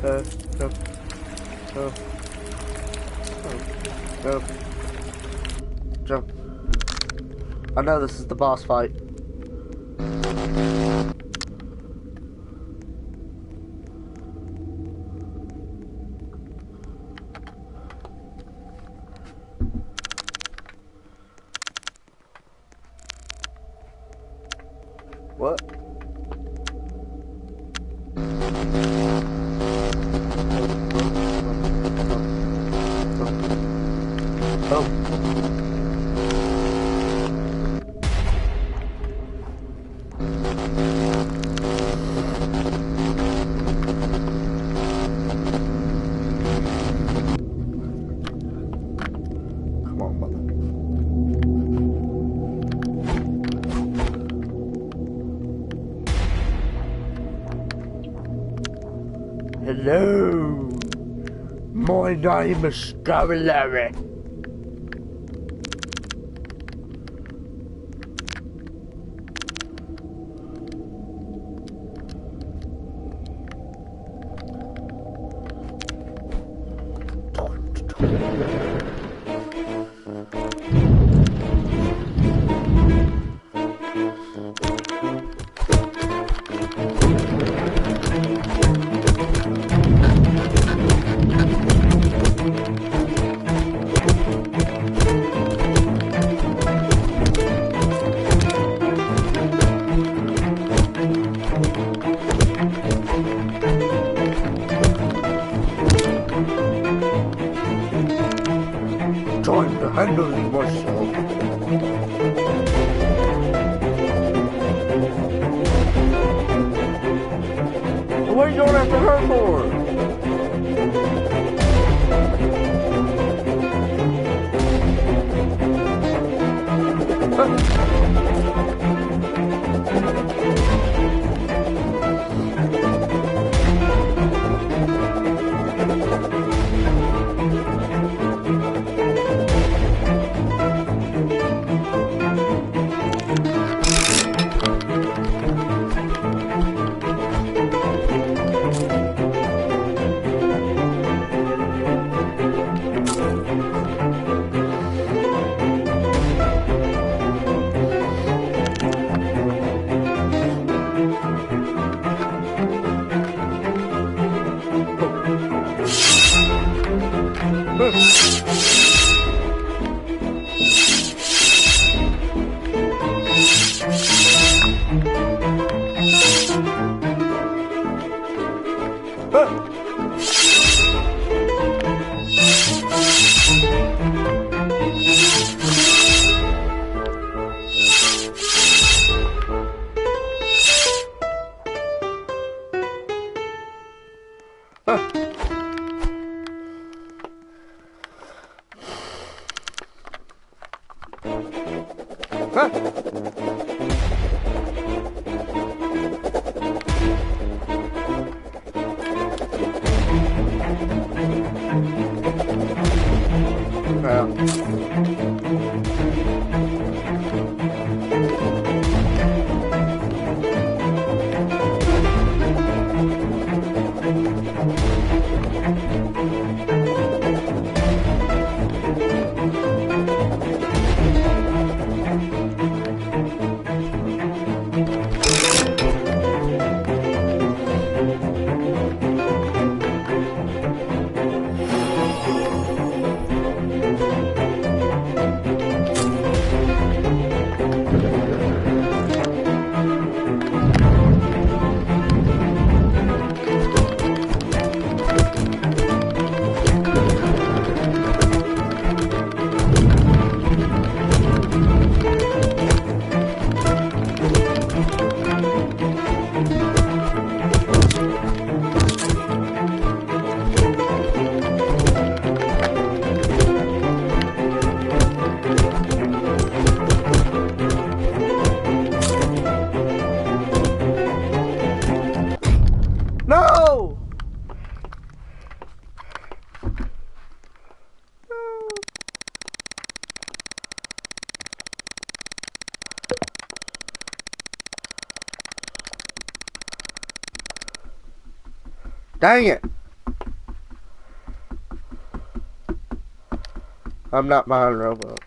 Jump. Go. Go. Jump. I know this is the boss fight. What? Come on, mother. Hello. My name is Scary Larry. Time to handle myself. What are you going after her for? No! Dang it! I'm not buying Robux.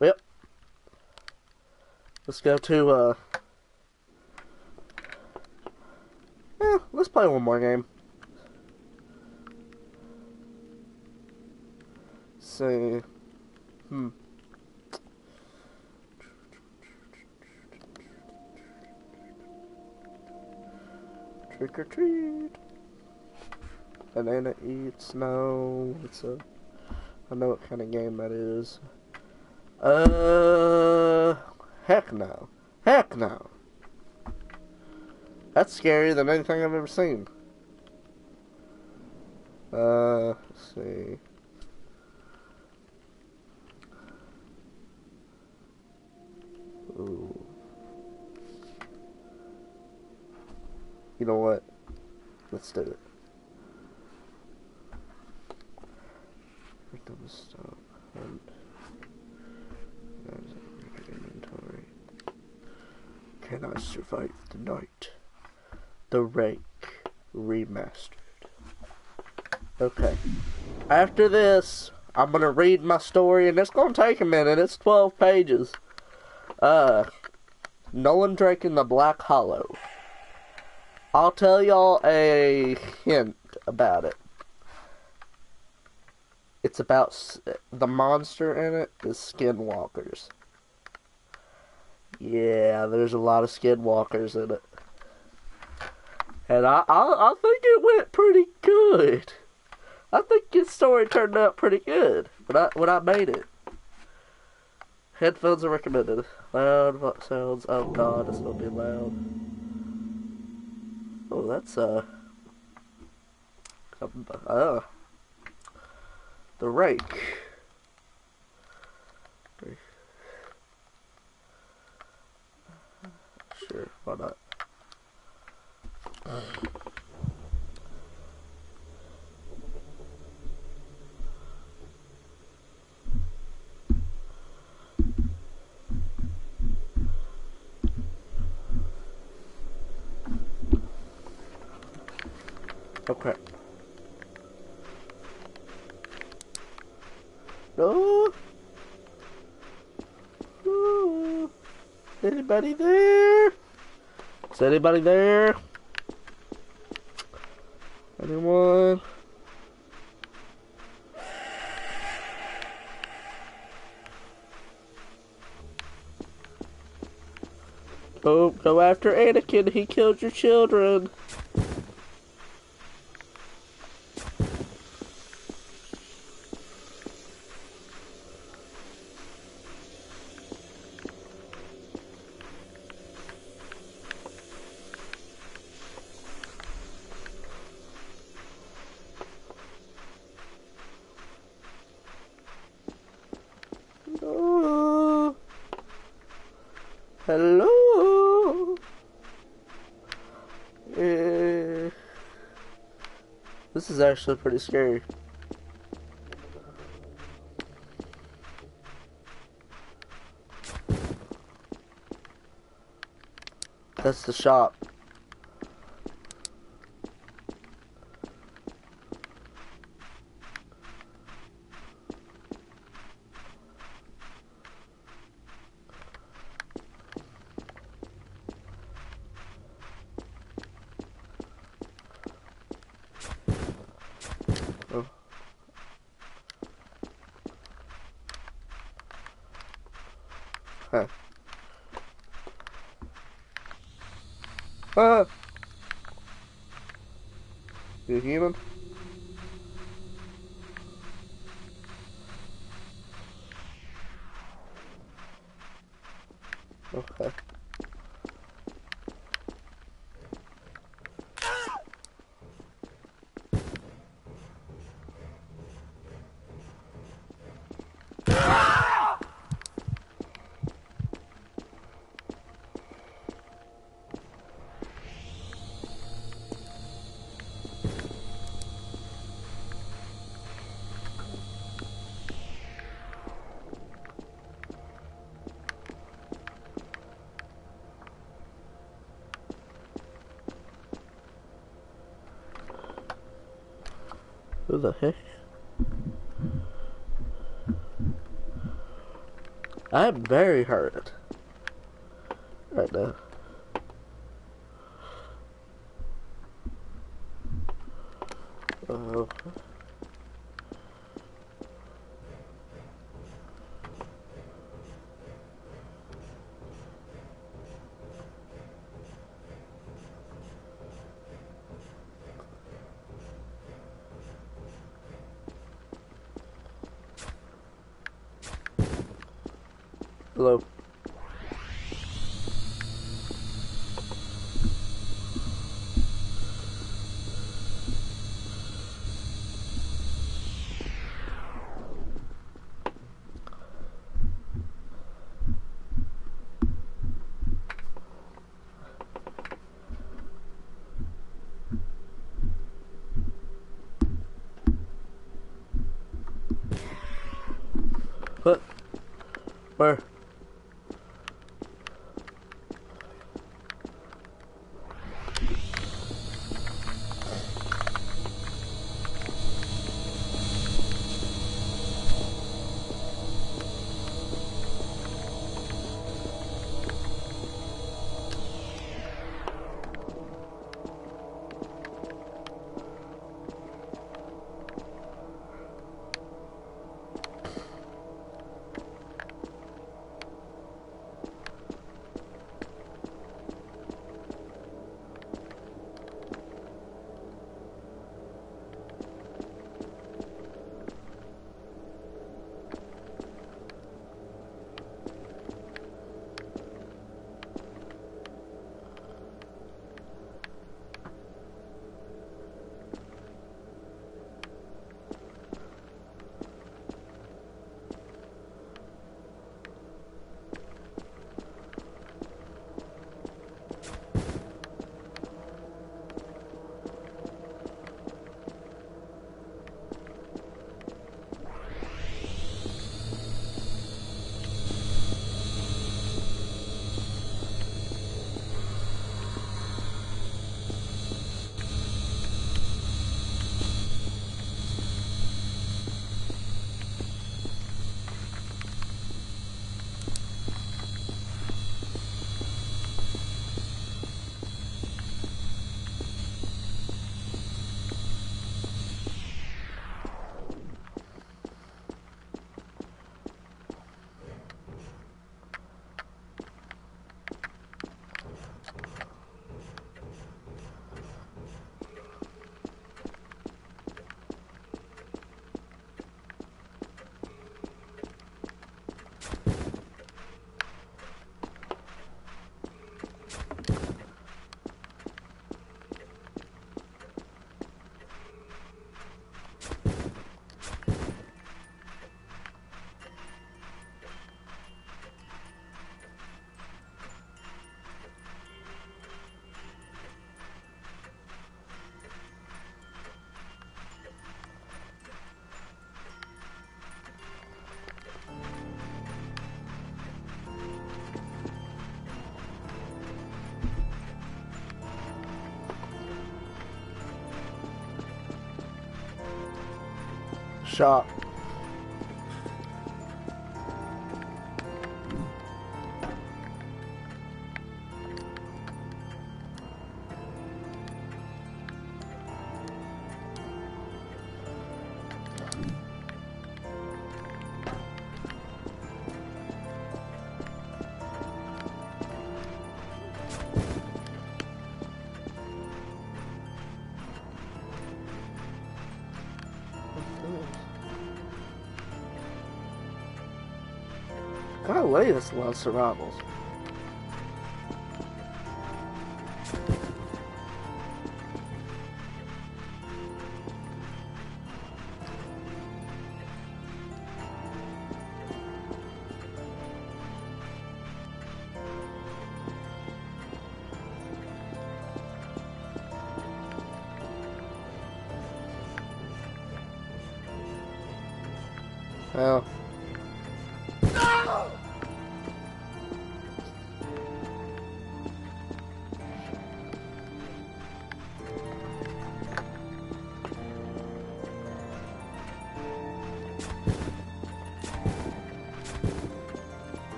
Yep. Let's go to, let's play one more game. See. Trick or treat. Banana eats. No. I know what kind of game that is. Heck no. Heck no. That's scarier than anything I've ever seen. Let's see. Ooh. You know what? Let's do it. Victim stop. Hunt. Inventory. Can I survive the night? The Rake Remastered. Okay. After this, I'm gonna read my story, and it's gonna take a minute. It's 12 pages. Nolan Drake in the Black Hollow. I'll tell y'all a hint about it. It's about the monster in it is skinwalkers. Yeah, there's a lot of skinwalkers in it. And I think it went pretty good. I think his story turned out pretty good when I made it. Headphones are recommended. Loud sounds. Oh god, it's gonna be loud. Oh, that's the Rake. Sure, why not? Okay. No. No. Anybody there? Is anybody there? Anyone? Go after Anakin. He killed your children. No. Hello. This is actually pretty scary. That's the shop. Oh. Huh. Ah! You human? Okay. Who the heck? I'm very hurt right now. Oh. Hello. What? Where? shop. Golly, that's a lot of survivals. Well.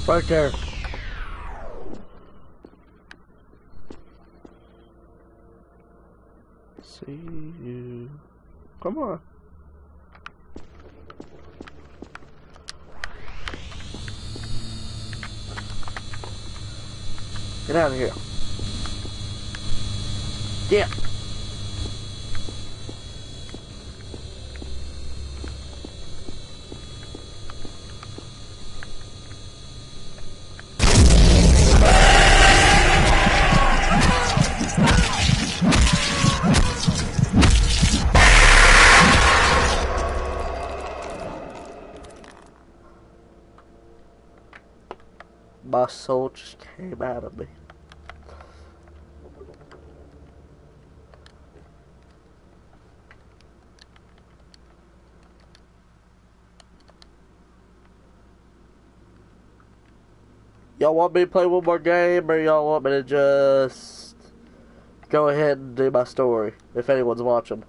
Right there. See you. Come on. Get out of here. Yeah. My soul just came out of me. Y'all want me to play one more game, or y'all want me to just go ahead and do my story, if anyone's watching?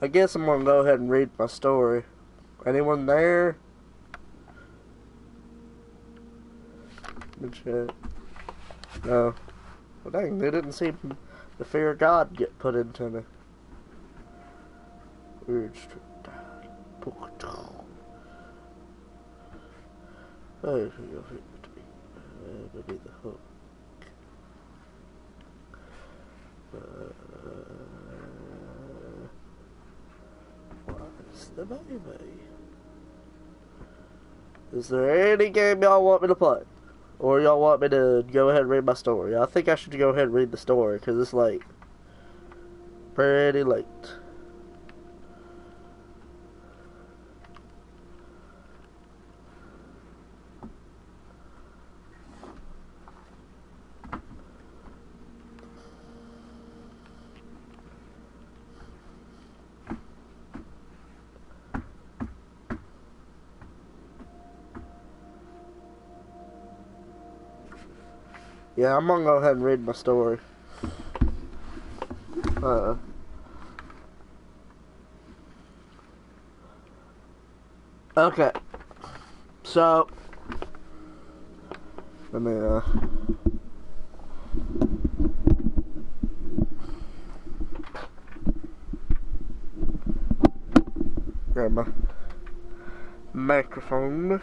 I guess I'm gonna go ahead and read my story. Anyone there? No. Well, dang, they didn't seem the fear of God get put into me. Weird street. Oh, maybe the hook. Why? baby. Is there any game y'all want me to play? Or y'all want me to go ahead and read my story? I think I should go ahead and read the story, because it's late. Pretty late. Yeah, I'm gonna go ahead and read my story. Okay. So, let me, grab my microphone.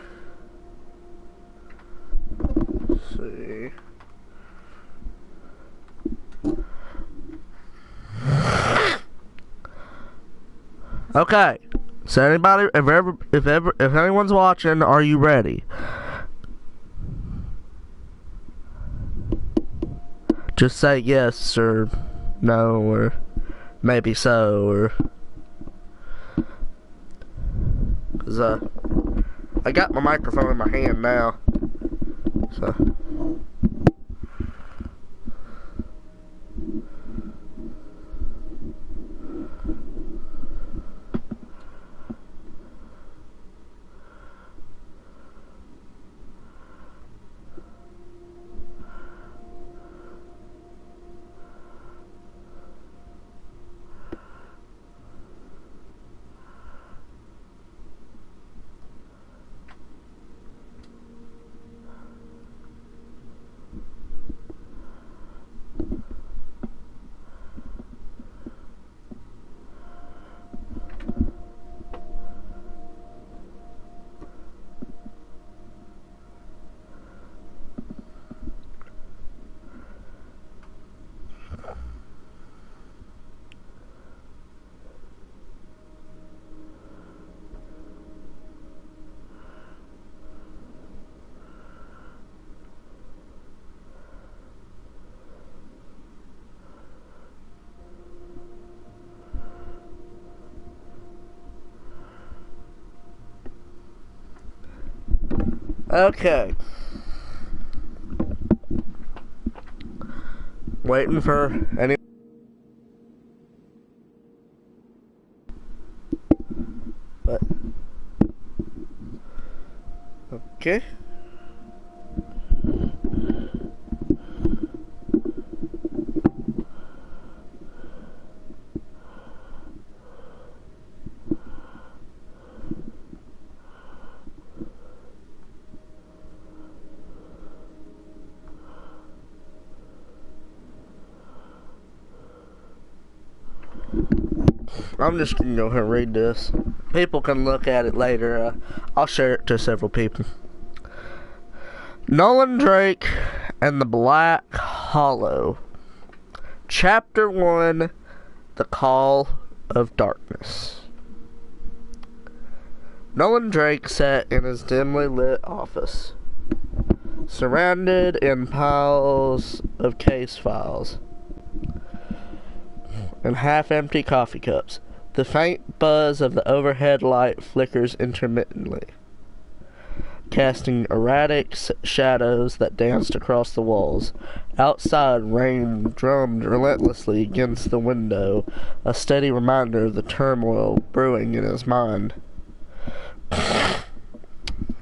Let's see. Okay, so anybody, if anyone's watching, are you ready? Just say yes or no or maybe so or, cause I got my microphone in my hand now, so. Okay. Waiting for any. What? Okay. I'm just gonna go ahead and read this. People can look at it later. I'll share it to several people. Nolan Drake and the Black Hollow. Chapter 1, The Call of Darkness. Nolan Drake sat in his dimly lit office, surrounded in piles of case files and half-empty coffee cups. The faint buzz of the overhead light flickers intermittently, casting erratic shadows that danced across the walls. Outside, rain drummed relentlessly against the window, a steady reminder of the turmoil brewing in his mind.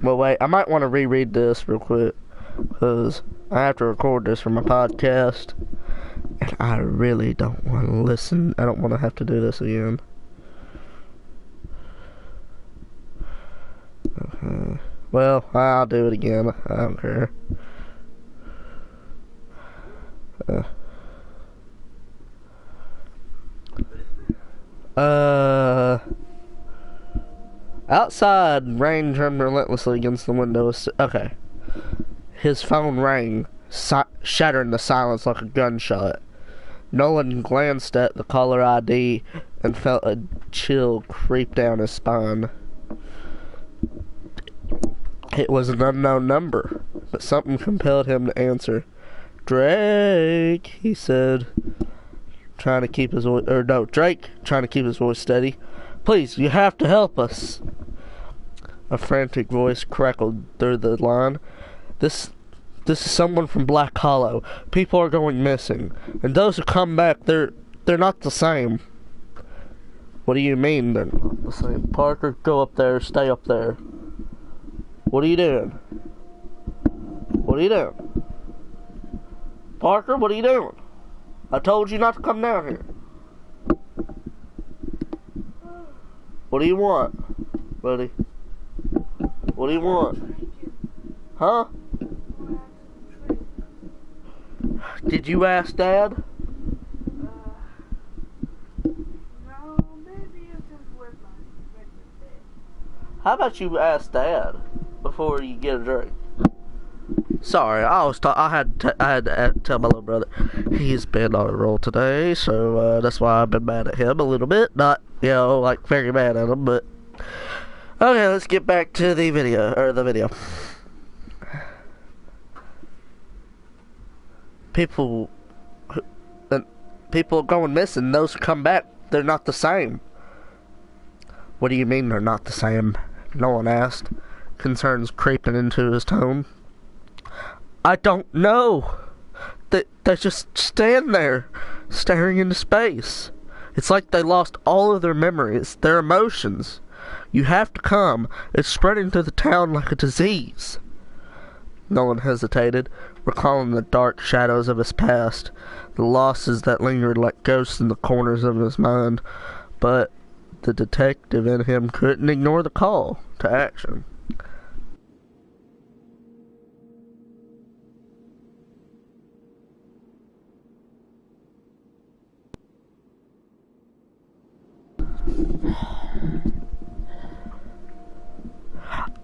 Well, wait, I might want to reread this real quick, because I have to record this for my podcast, and I really don't want to listen. I don't want to have to do this again. Okay. Well, I'll do it again. I don't care. Outside, rain drummed relentlessly against the window. Okay. His phone rang, shattering the silence like a gunshot. Nolan glanced at the caller ID and felt a chill creep down his spine. It was an unknown number, but something compelled him to answer. Drake, he said, trying to keep his voice, Drake, trying to keep his voice steady. Please, you have to help us. A frantic voice crackled through the line. This is someone from Black Hollow. People are going missing, and those who come back, they're not the same. What do you mean they're not the same? Parker, go up there. Stay up there. What are you doing? What are you doing? Parker, what are you doing? I told you not to come down here. What do you want, buddy? What do you want? Huh? Did you ask Dad? No, maybe it's just with my regular bed. How about you ask Dad before you get a drink? Sorry, I had to tell my little brother. He's been on a roll today, so that's why I've been mad at him a little bit. Not, like very mad at him, but okay. Let's get back to the video. People going missing. Those who come back, they're not the same. What do you mean they're not the same? No one asked, concerns creeping into his tone. I don't know. They just stand there, staring into space. It's like they lost all of their memories, their emotions. You have to come. It's spreading through the town like a disease. Nolan hesitated, recalling the dark shadows of his past, the losses that lingered like ghosts in the corners of his mind. But the detective in him couldn't ignore the call to action.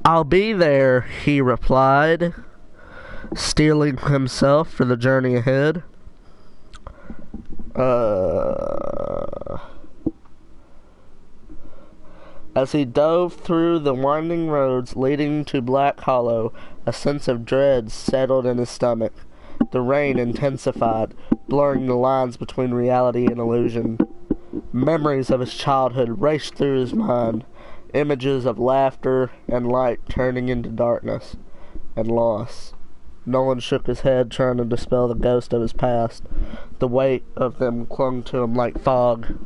I'll be there, he replied, steeling himself for the journey ahead. As he dove through the winding roads leading to Black Hollow, a sense of dread settled in his stomach. The rain intensified, blurring the lines between reality and illusion. Memories of his childhood raced through his mind, images of laughter and light turning into darkness and loss. Nolan shook his head, trying to dispel the ghost of his past. The weight of them clung to him like fog.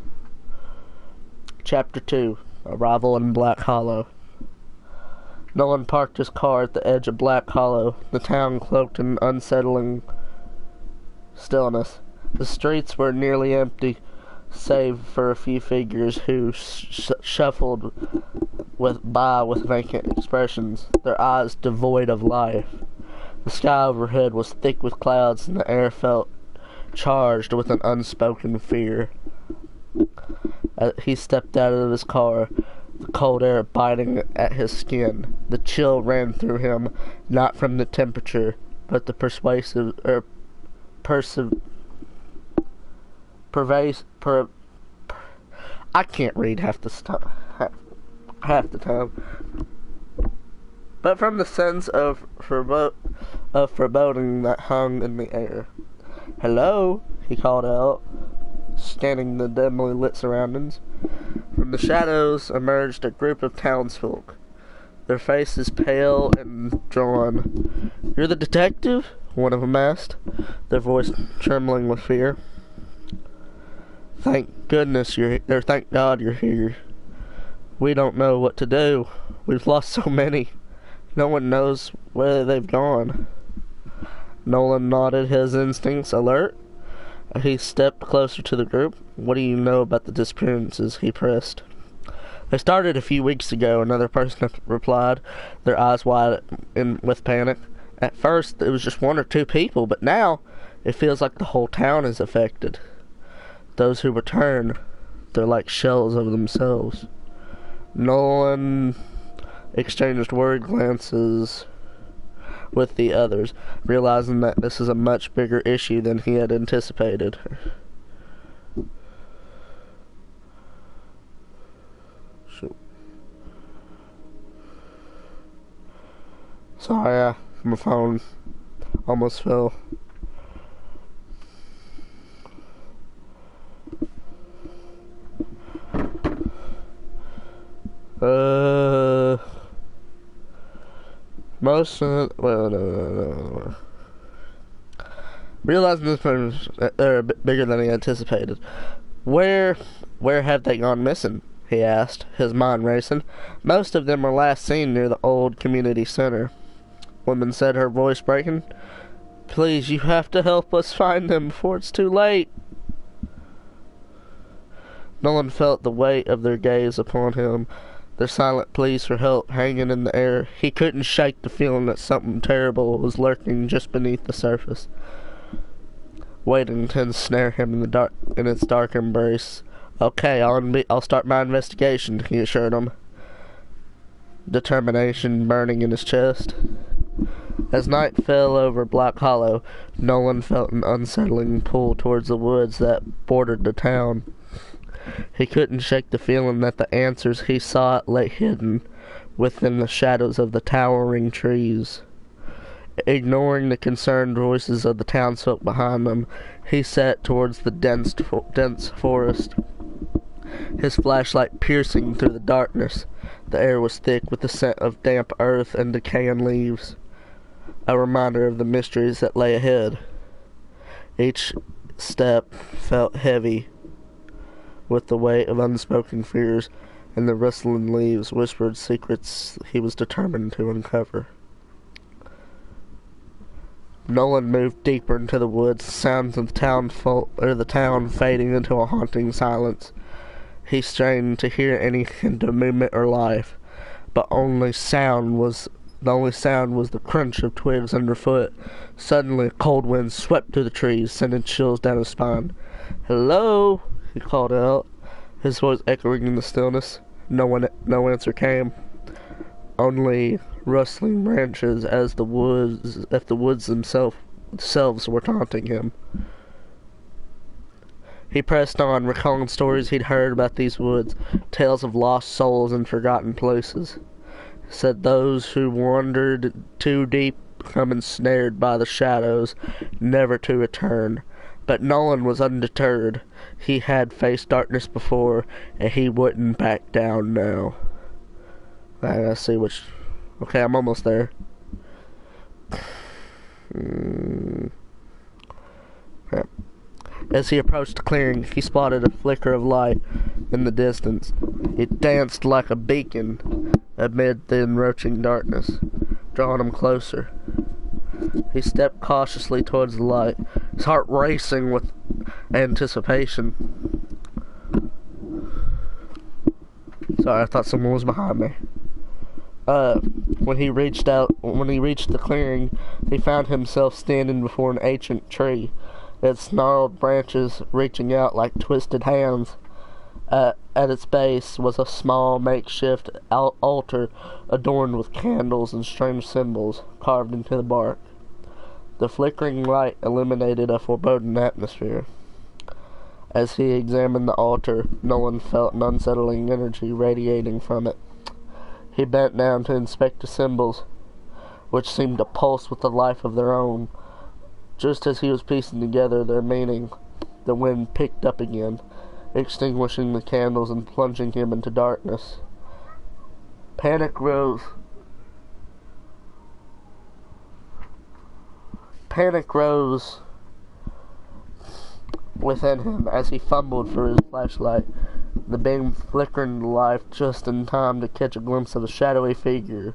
Chapter 2. Arrival in Black Hollow. Nolan parked his car at the edge of Black Hollow, the town cloaked in unsettling stillness. The streets were nearly empty, save for a few figures who shuffled by with vacant expressions, their eyes devoid of life. The sky overhead was thick with clouds, and the air felt charged with an unspoken fear. As he stepped out of his car, the cold air biting at his skin. The chill ran through him, not from the temperature, but the I can't read half the time. But from the sense of foreboding that hung in the air. Hello, he called out, scanning the dimly lit surroundings. From the shadows emerged a group of townsfolk, their faces pale and drawn. You're the detective? One of them asked, their voice trembling with fear. Thank God you're here. We don't know what to do. We've lost so many. No one knows where they've gone. Nolan nodded, his instincts alert. He stepped closer to the group. What do you know about the disappearances? He pressed. They started a few weeks ago, another person replied, their eyes wide with panic. At first, it was just one or two people, but now it feels like the whole town is affected. Those who return, they're like shells of themselves. Nolan exchanged worried glances with the others, realizing that this is a much bigger issue than he had anticipated. Sorry, my phone almost fell. Most no. Realizing this was they're a bit bigger than he anticipated. Where have they gone missing? He asked, his mind racing. Most of them were last seen near the old community center. Woman said, her voice breaking. Please, you have to help us find them before it's too late. Nolan felt the weight of their gaze upon him, their silent pleas for help hanging in the air. He couldn't shake the feeling that something terrible was lurking just beneath the surface, waiting to ensnare him in its dark embrace. Okay, I'll start my investigation, he assured him, determination burning in his chest. As night fell over Black Hollow, Nolan felt an unsettling pull towards the woods that bordered the town. He couldn't shake the feeling that the answers he sought lay hidden within the shadows of the towering trees. Ignoring the concerned voices of the townsfolk behind them, he set towards the dense forest, his flashlight piercing through the darkness. The air was thick with the scent of damp earth and decaying leaves, a reminder of the mysteries that lay ahead. Each step felt heavy with the weight of unspoken fears, and the rustling leaves whispered secrets he was determined to uncover. Nolan moved deeper into the woods, sounds of the town fading into a haunting silence. He strained to hear any hint of movement or life, but the only sound was the crunch of twigs underfoot. Suddenly, a cold wind swept through the trees, sending chills down his spine. "Hello?" he called out, his voice echoing in the stillness. No answer came. Only rustling branches as if the woods themselves were taunting him. He pressed on, recalling stories he'd heard about these woods, tales of lost souls and forgotten places. Said those who wandered too deep become ensnared by the shadows, never to return. But Nolan was undeterred. He had faced darkness before, and he wouldn't back down now. I gotta see which... Okay, I'm almost there. Okay. As he approached the clearing, he spotted a flicker of light in the distance. It danced like a beacon amid the encroaching darkness, drawing him closer. He stepped cautiously towards the light, his heart racing with anticipation. Sorry, I thought someone was behind me. When he reached the clearing, he found himself standing before an ancient tree, its gnarled branches reaching out like twisted hands. At its base was a small makeshift altar adorned with candles and strange symbols carved into the bark. The flickering light illuminated a foreboding atmosphere. As he examined the altar, Nolan felt an unsettling energy radiating from it. He bent down to inspect the symbols, which seemed to pulse with the life of their own. Just as he was piecing together their meaning, the wind picked up again, extinguishing the candles and plunging him into darkness. Panic rose within him as he fumbled for his flashlight, the beam flickering to life just in time to catch a glimpse of shadowy figures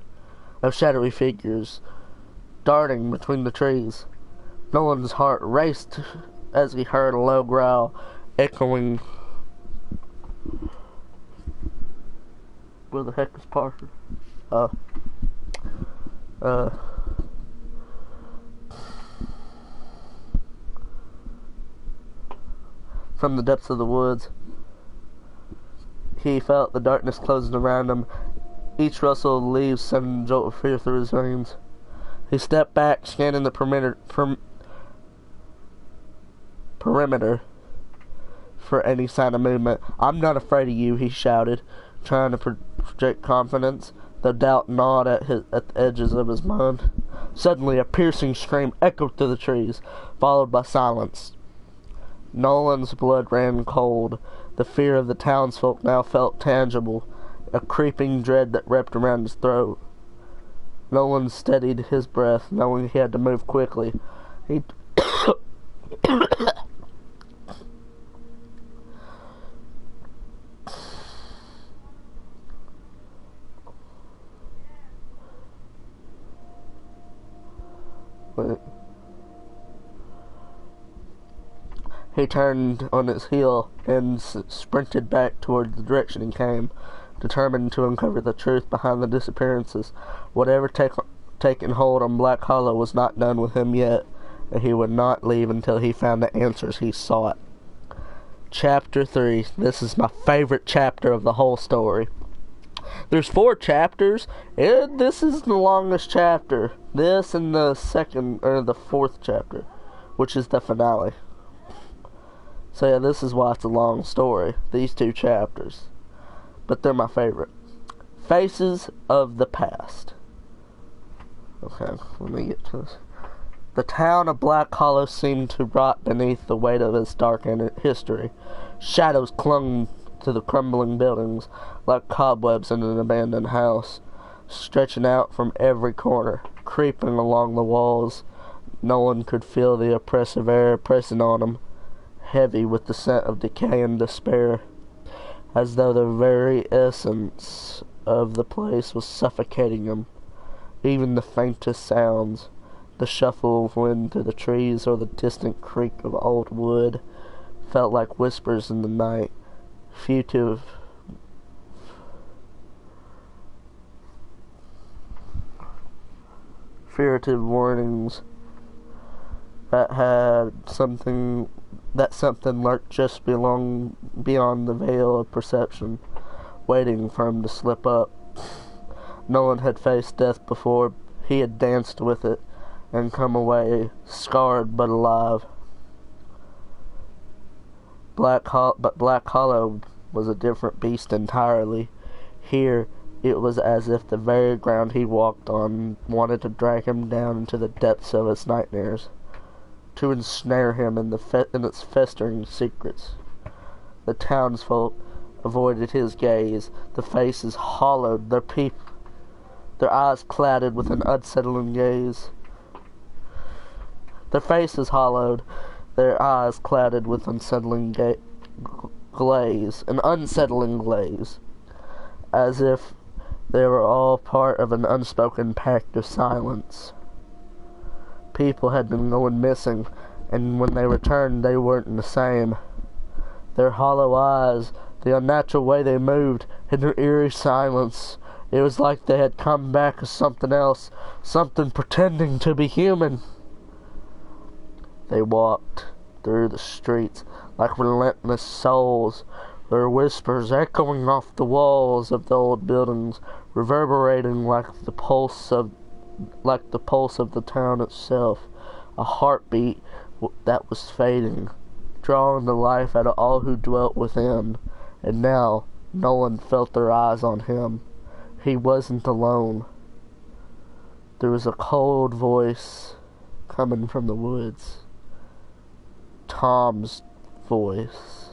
darting between the trees. Nolan's heart raced as he heard a low growl echoing. Where the heck is Parker? From the depths of the woods, he felt the darkness closing around him. Each rustle of leaves sending a jolt of fear through his veins. He stepped back, scanning the perimeter for any sign of movement. "I'm not afraid of you," he shouted, trying to project confidence. The doubt gnawed at the edges of his mind. Suddenly, a piercing scream echoed through the trees, followed by silence. Nolan's blood ran cold. The fear of the townsfolk now felt tangible, a creeping dread that wrapped around his throat. Nolan steadied his breath, knowing he had to move quickly. He He turned on his heel and sprinted back toward the direction he came, determined to uncover the truth behind the disappearances. Whatever taken hold on Black Hollow was not done with him yet, and he would not leave until he found the answers he sought. Chapter 3. This is my favorite chapter of the whole story. There's 4 chapters, and this is the longest chapter. This and the 4th chapter, which is the finale. So yeah, this is why it's a long story, these 2 chapters. But they're my favorite. Faces of the Past. Okay, let me get to this. The town of Black Hollow seemed to rot beneath the weight of its dark history. Shadows clung to the crumbling buildings like cobwebs in an abandoned house, stretching out from every corner, creeping along the walls. No one could feel the oppressive air pressing on him, heavy with the scent of decay and despair, as though the very essence of the place was suffocating him. Even the faintest sounds, the shuffle of wind through the trees or the distant creak of old wood, felt like whispers in the night, furtive warnings that something lurked just beyond the veil of perception, waiting for him to slip up. Nolan had faced death before. He had danced with it and come away scarred but alive. Black Hollow was a different beast entirely. Here, it was as if the very ground he walked on wanted to drag him down into the depths of its nightmares, to ensnare him in its festering secrets. The townsfolk avoided his gaze. The faces hollowed, their eyes clouded with an unsettling gaze. Their faces hollowed, their eyes clouded with unsettling glaze, an unsettling glaze, as if they were all part of an unspoken pact of silence. People had been going missing, and when they returned, they weren't the same. Their hollow eyes, the unnatural way they moved, and their eerie silence, it was like they had come back as something else, something pretending to be human. They walked through the streets like relentless souls, their whispers echoing off the walls of the old buildings, reverberating like the pulse of the town itself, a heartbeat that was fading, drawing the life out of all who dwelt within. And now Nolan felt their eyes on him. He wasn't alone. There was a cold voice coming from the woods. Tom's voice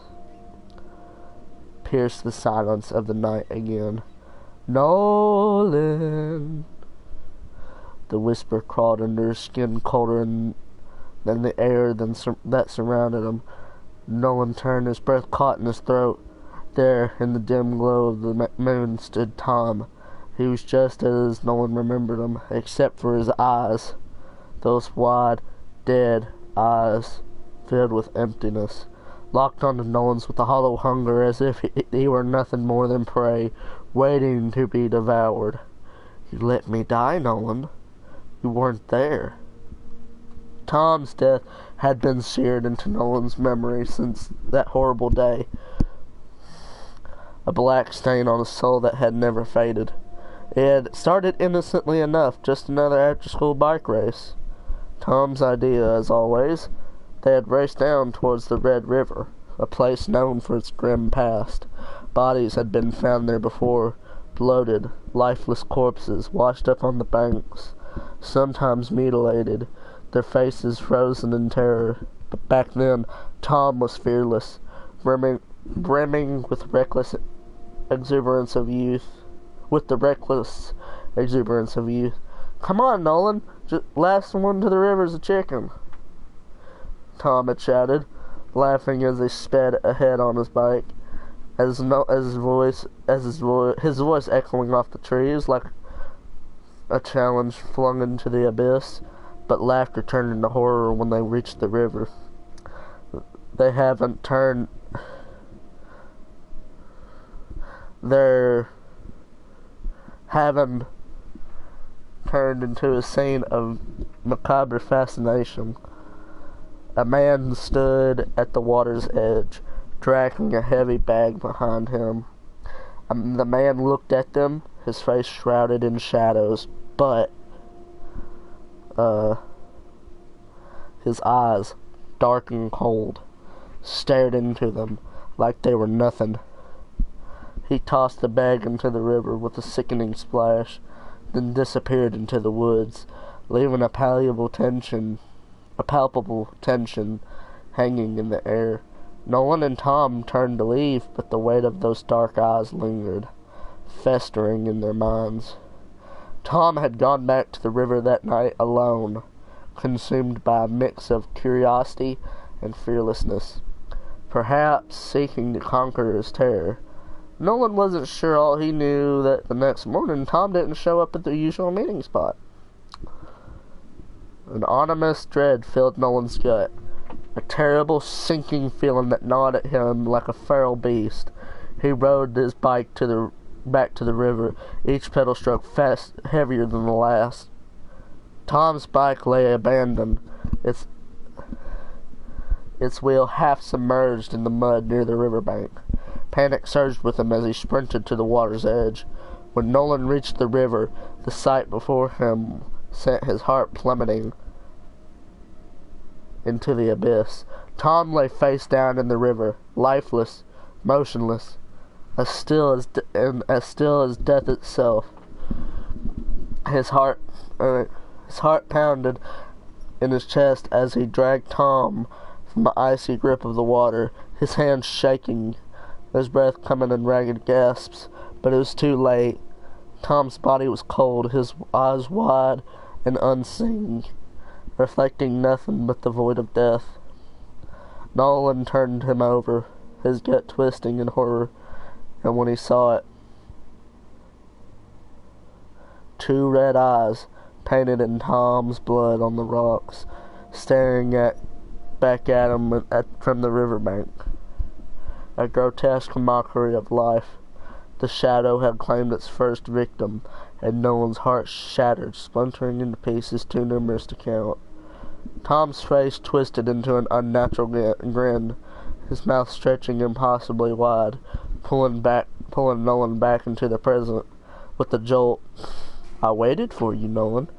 pierced the silence of the night again. "Nolan." The whisper crawled under his skin colder than the air that surrounded him. Nolan turned, his breath caught in his throat. There, in the dim glow of the moon, stood Tom. He was just as Nolan remembered him, except for his eyes. Those wide, dead eyes, filled with emptiness, locked onto Nolan's with a hollow hunger, as if he were nothing more than prey, waiting to be devoured. "You let me die, Nolan. You weren't there." Tom's death had been seared into Nolan's memory since that horrible day, a black stain on a soul that had never faded. It had started innocently enough, just another after-school bike race. Tom's idea, as always. They had raced down towards the Red River, a place known for its grim past. Bodies had been found there before, bloated, lifeless corpses washed up on the banks, sometimes mutilated, their faces frozen in terror. But back then, Tom was fearless, brimming with reckless exuberance of youth. With the reckless exuberance of youth. "Come on, Nolan! Last one to the river's a chicken," Tom had shouted, laughing as he sped ahead on his bike, his voice echoing off the trees like a challenge flung into the abyss. But laughter turned into horror when they reached the river. They haven't turned their having turned into a scene of macabre fascination. A man stood at the water's edge, dragging a heavy bag behind him. The man looked at them, his face shrouded in shadows, but his eyes, dark and cold, stared into them like they were nothing. He tossed the bag into the river with a sickening splash, then disappeared into the woods, leaving a palpable tension hanging in the air. Nolan and Tom turned to leave, but the weight of those dark eyes lingered, festering in their minds. Tom had gone back to the river that night alone, consumed by a mix of curiosity and fearlessness, perhaps seeking to conquer his terror. Nolan wasn't sure. All he knew that the next morning Tom didn't show up at the usual meeting spot. An ominous dread filled Nolan's gut, a terrible sinking feeling that gnawed at him like a feral beast. He rode his bike back to the river, each pedal stroke heavier than the last. Tom's bike lay abandoned, its wheel half submerged in the mud near the riverbank. Panic surged with him as he sprinted to the water's edge. When Nolan reached the river, the sight before him sent his heart plummeting into the abyss. Tom lay face down in the river, lifeless, motionless, as still as death itself. His heart pounded in his chest as he dragged Tom from the icy grip of the water, his hands shaking, his breath coming in ragged gasps. But it was too late. Tom's body was cold, his eyes wide and unseeing, reflecting nothing but the void of death. Nolan turned him over, his gut twisting in horror, and when he saw it, two red eyes painted in Tom's blood on the rocks, staring back at him from the riverbank. A grotesque mockery of life. The shadow had claimed its first victim, and Nolan's heart shattered, splintering into pieces too numerous to count. Tom's face twisted into an unnatural grin, his mouth stretching impossibly wide, pulling Nolan back into the present with a jolt. "I waited for you, Nolan,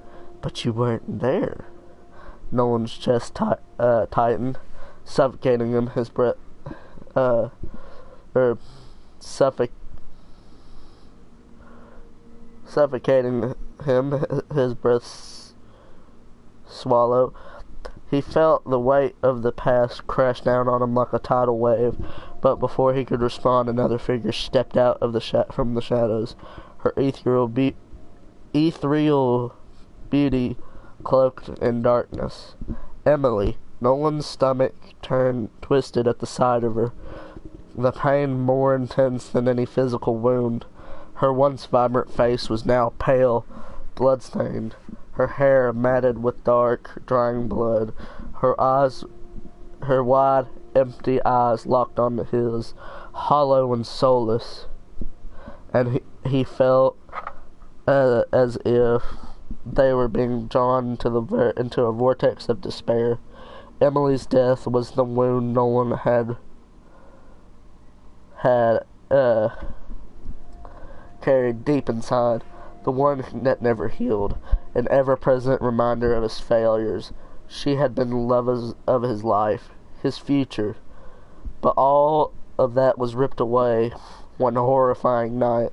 but you weren't there." Nolan's chest tightened, suffocating him, his breath suffocating him, his breath swallow. He felt the weight of the past crash down on him like a tidal wave, but before he could respond, another figure stepped out of from the shadows, her ethereal beauty cloaked in darkness. Emily. Nolan's stomach twisted at the sight of her, the pain more intense than any physical wound. Her once vibrant face was now pale, blood-stained, her hair matted with dark, drying blood. Her wide, empty eyes locked onto his, hollow and soulless, and he felt as if they were being drawn into a vortex of despair. Emily's death was the wound Nolan had carried deep inside, the one that never healed, an ever-present reminder of his failures. She had been the love of his life, his future, but all of that was ripped away one horrifying night.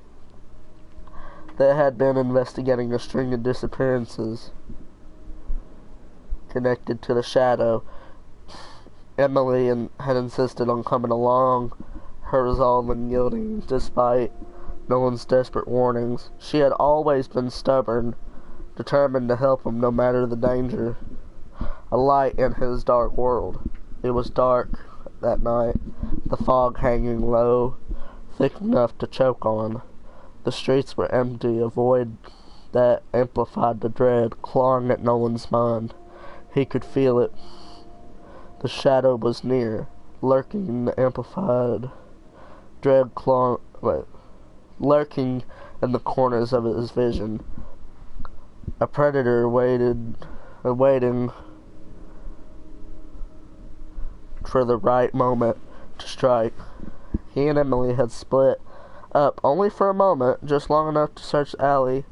that had been investigating a string of disappearances connected to the shadow. Emily had insisted on coming along, her resolve in yielding despite Nolan's desperate warnings. She had always been stubborn, determined to help him no matter the danger. A light in his dark world. It was dark that night, the fog hanging low, thick enough to choke on. The streets were empty, a void that amplified the dread clawing at Nolan's mind. He could feel it. The shadow was near, lurking in the amplified dread lurking in the corners of his vision. A predator waiting for the right moment to strike. He and Emily had split up only for a moment, just long enough to search the alley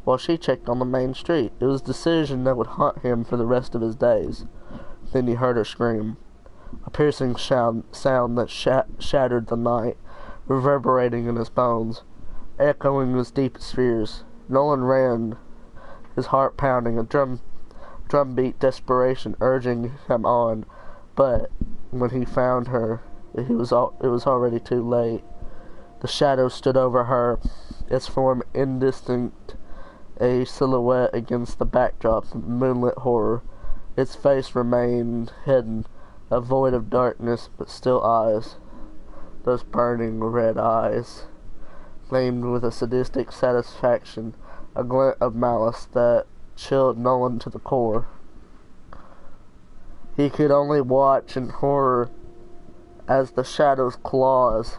while she checked on the main street. It was a decision that would haunt him for the rest of his days. Then he heard her scream, a piercing sound that shattered the night, reverberating in his bones, echoing his deepest fears. Nolan ran, his heart pounding, a drumbeat desperation urging him on. But when he found her, it was already too late. The shadow stood over her, its form indistinct, a silhouette against the backdrop of moonlit horror. Its face remained hidden, a void of darkness, but still eyes. Those burning red eyes gleamed with a sadistic satisfaction, a glint of malice that chilled Nolan to the core. He could only watch in horror as the shadow's claws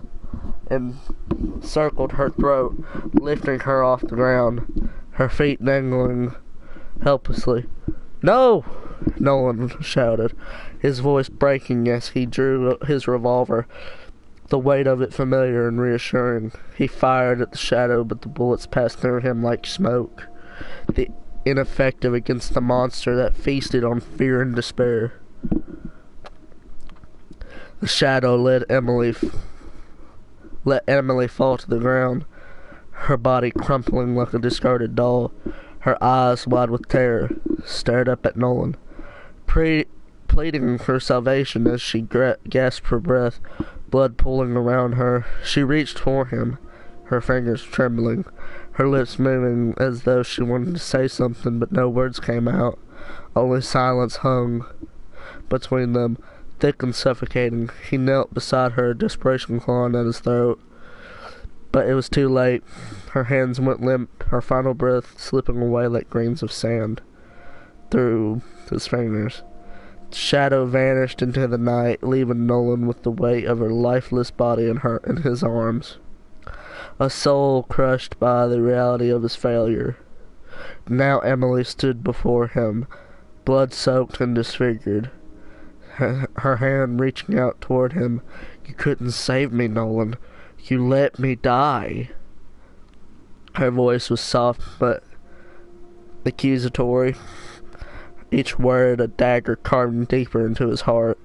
encircled her throat, lifting her off the ground, her feet dangling helplessly. "No!" Nolan shouted, his voice breaking as he drew his revolver, the weight of it familiar and reassuring. He fired at the shadow, but the bullets passed through him like smoke, ineffective against the monster that feasted on fear and despair. The shadow let Emily fall to the ground, her body crumpling like a discarded doll. Her eyes, wide with terror, stared up at Nolan, pleading for salvation as she gasped for breath, blood pooling around her. She reached for him, her fingers trembling, her lips moving as though she wanted to say something, but no words came out. Only silence hung between them, thick and suffocating. He knelt beside her, desperation clawing at his throat. But it was too late. Her hands went limp, her final breath slipping away like grains of sand through his fingers. The shadow vanished into the night, leaving Nolan with the weight of her lifeless body in his arms. A soul crushed by the reality of his failure. Now Emily stood before him, blood-soaked and disfigured, her hand reaching out toward him. "You couldn't save me, Nolan. You let me die." Her voice was soft but accusatory, each word a dagger carving deeper into his heart.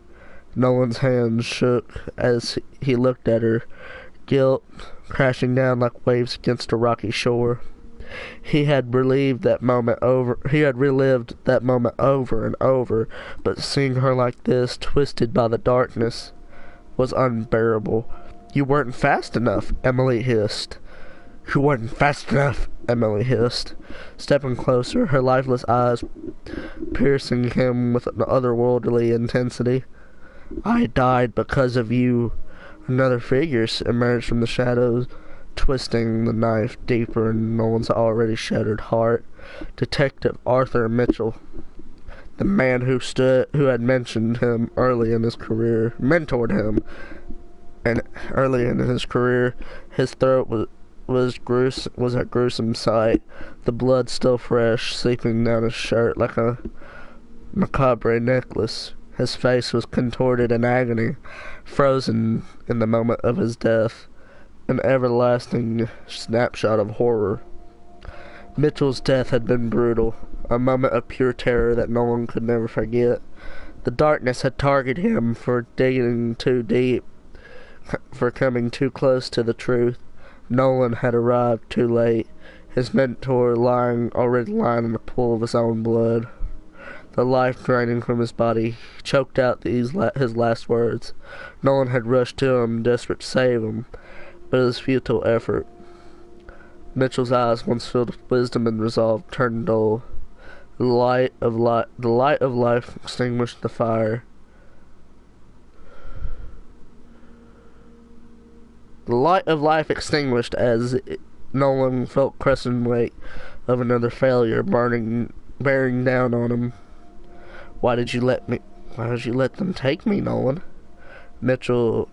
Nolan's hands shook as he looked at her, guilt crashing down like waves against a rocky shore. He had relived that moment over and over, but seeing her like this, twisted by the darkness, was unbearable. "You weren't fast enough," Emily hissed. "You weren't fast enough," Emily hissed, stepping closer, her lifeless eyes piercing him with an otherworldly intensity. "I died because of you." Another figure emerged from the shadows, twisting the knife deeper in Nolan's already shattered heart. Detective Arthur Mitchell, the man who had mentored him early in his career, and early in his career, his throat was a gruesome sight, the blood still fresh, seeping down his shirt like a macabre necklace. His face was contorted in agony, frozen in the moment of his death, an everlasting snapshot of horror. Mitchell's death had been brutal, a moment of pure terror that Nolan could never forget. The darkness had targeted him for digging too deep, for coming too close to the truth. Nolan had arrived too late. his mentor already lying in a pool of his own blood. The life draining from his body, he choked out his last words. Nolan had rushed to him, desperate to save him, but it was a futile effort. Mitchell's eyes, once filled with wisdom and resolve, turned dull. The light of life extinguished the fire. The light of life extinguished as Nolan felt crescent weight of another failure bearing down on him. Why did you let them take me, Nolan? Mitchell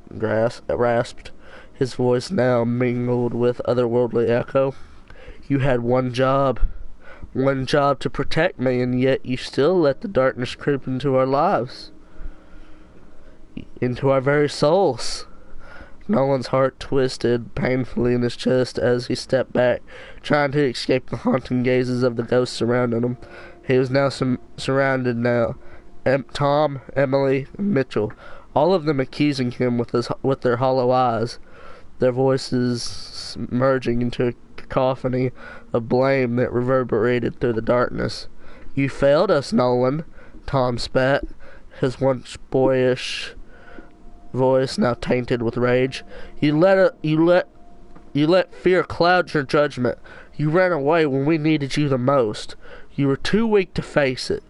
rasped, his voice now mingled with otherworldly echo. You had one job to protect me, and yet you still let the darkness creep into our lives, into our very souls. Nolan's heart twisted painfully in his chest as he stepped back, trying to escape the haunting gazes of the ghosts surrounding him. He was now surrounded Tom, Emily, and Mitchell, all of them accusing him with their hollow eyes, their voices merging into a cacophony of blame that reverberated through the darkness. You failed us, Nolan, Tom spat, his once boyish voice now tainted with rage. You let fear cloud your judgment. You ran away when we needed you the most. You were too weak to face it,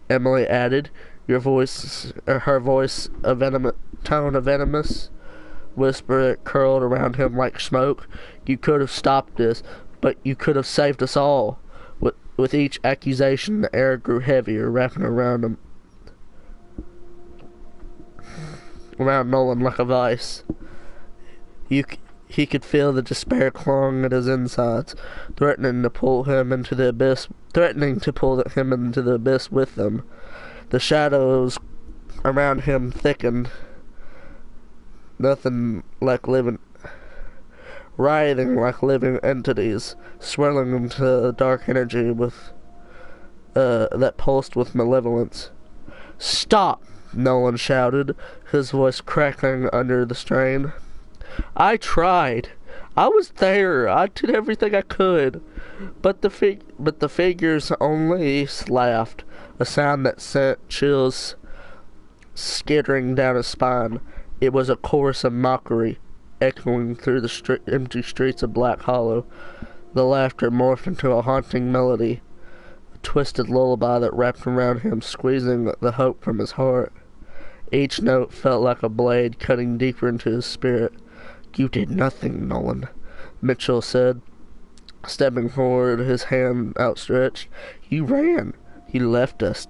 Emily added, her voice a venomous whisper that curled around him like smoke. You could have stopped this, but you could have saved us all. With each accusation, the air grew heavier, wrapping around Nolan like a vice. He could feel the despair clawing at his insides, threatening to pull him into the abyss with them. The shadows around him thickened, writhing like living entities, swirling into dark energy that pulsed with malevolence. Stop! Nolan shouted, his voice crackling under the strain. I tried. I was there. I did everything I could. But the figures only laughed, a sound that sent chills skittering down his spine. It was a chorus of mockery, echoing through the empty streets of Black Hollow. The laughter morphed into a haunting melody, a twisted lullaby that wrapped around him, squeezing the hope from his heart. Each note felt like a blade cutting deeper into his spirit. You did nothing, Nolan, Mitchell said, stepping forward, his hand outstretched. You ran. You left us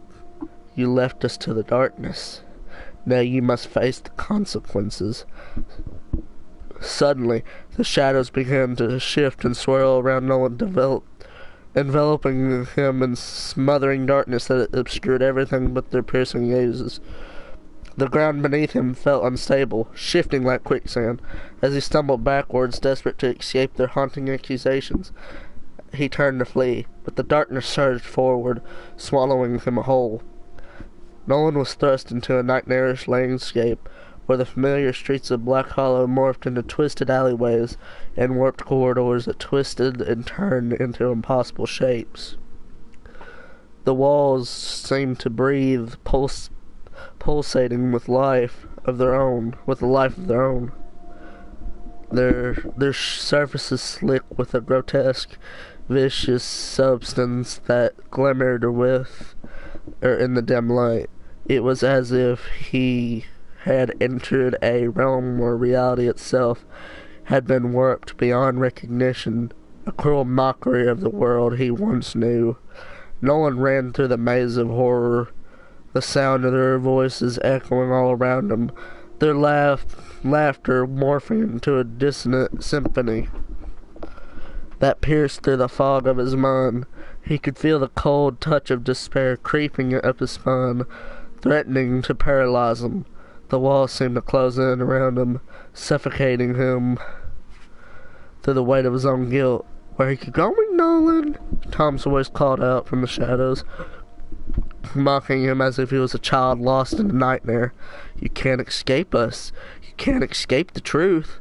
to the darkness. Now you must face the consequences. Suddenly, the shadows began to shift and swirl around Nolan, enveloping him in smothering darkness that obscured everything but their piercing gazes. The ground beneath him felt unstable, shifting like quicksand. As he stumbled backwards, desperate to escape their haunting accusations, he turned to flee, but the darkness surged forward, swallowing him whole. Nolan was thrust into a nightmarish landscape, where the familiar streets of Black Hollow morphed into twisted alleyways and warped corridors that twisted and turned into impossible shapes. The walls seemed to breathe, pulsating with life of their own. Their surfaces slick with a grotesque, vicious substance that glimmered in the dim light. It was as if he had entered a realm where reality itself had been warped beyond recognition, a cruel mockery of the world he once knew. Nolan ran through the maze of horror, the sound of their voices echoing all around him, their laughter morphing into a dissonant symphony that pierced through the fog of his mind. He could feel the cold touch of despair creeping up his spine, threatening to paralyze him. The walls seemed to close in around him, suffocating him through the weight of his own guilt. Where are you going, Nolan? Tom's voice called out from the shadows, mocking him as if he was a child lost in a nightmare. You can't escape us. You can't escape the truth.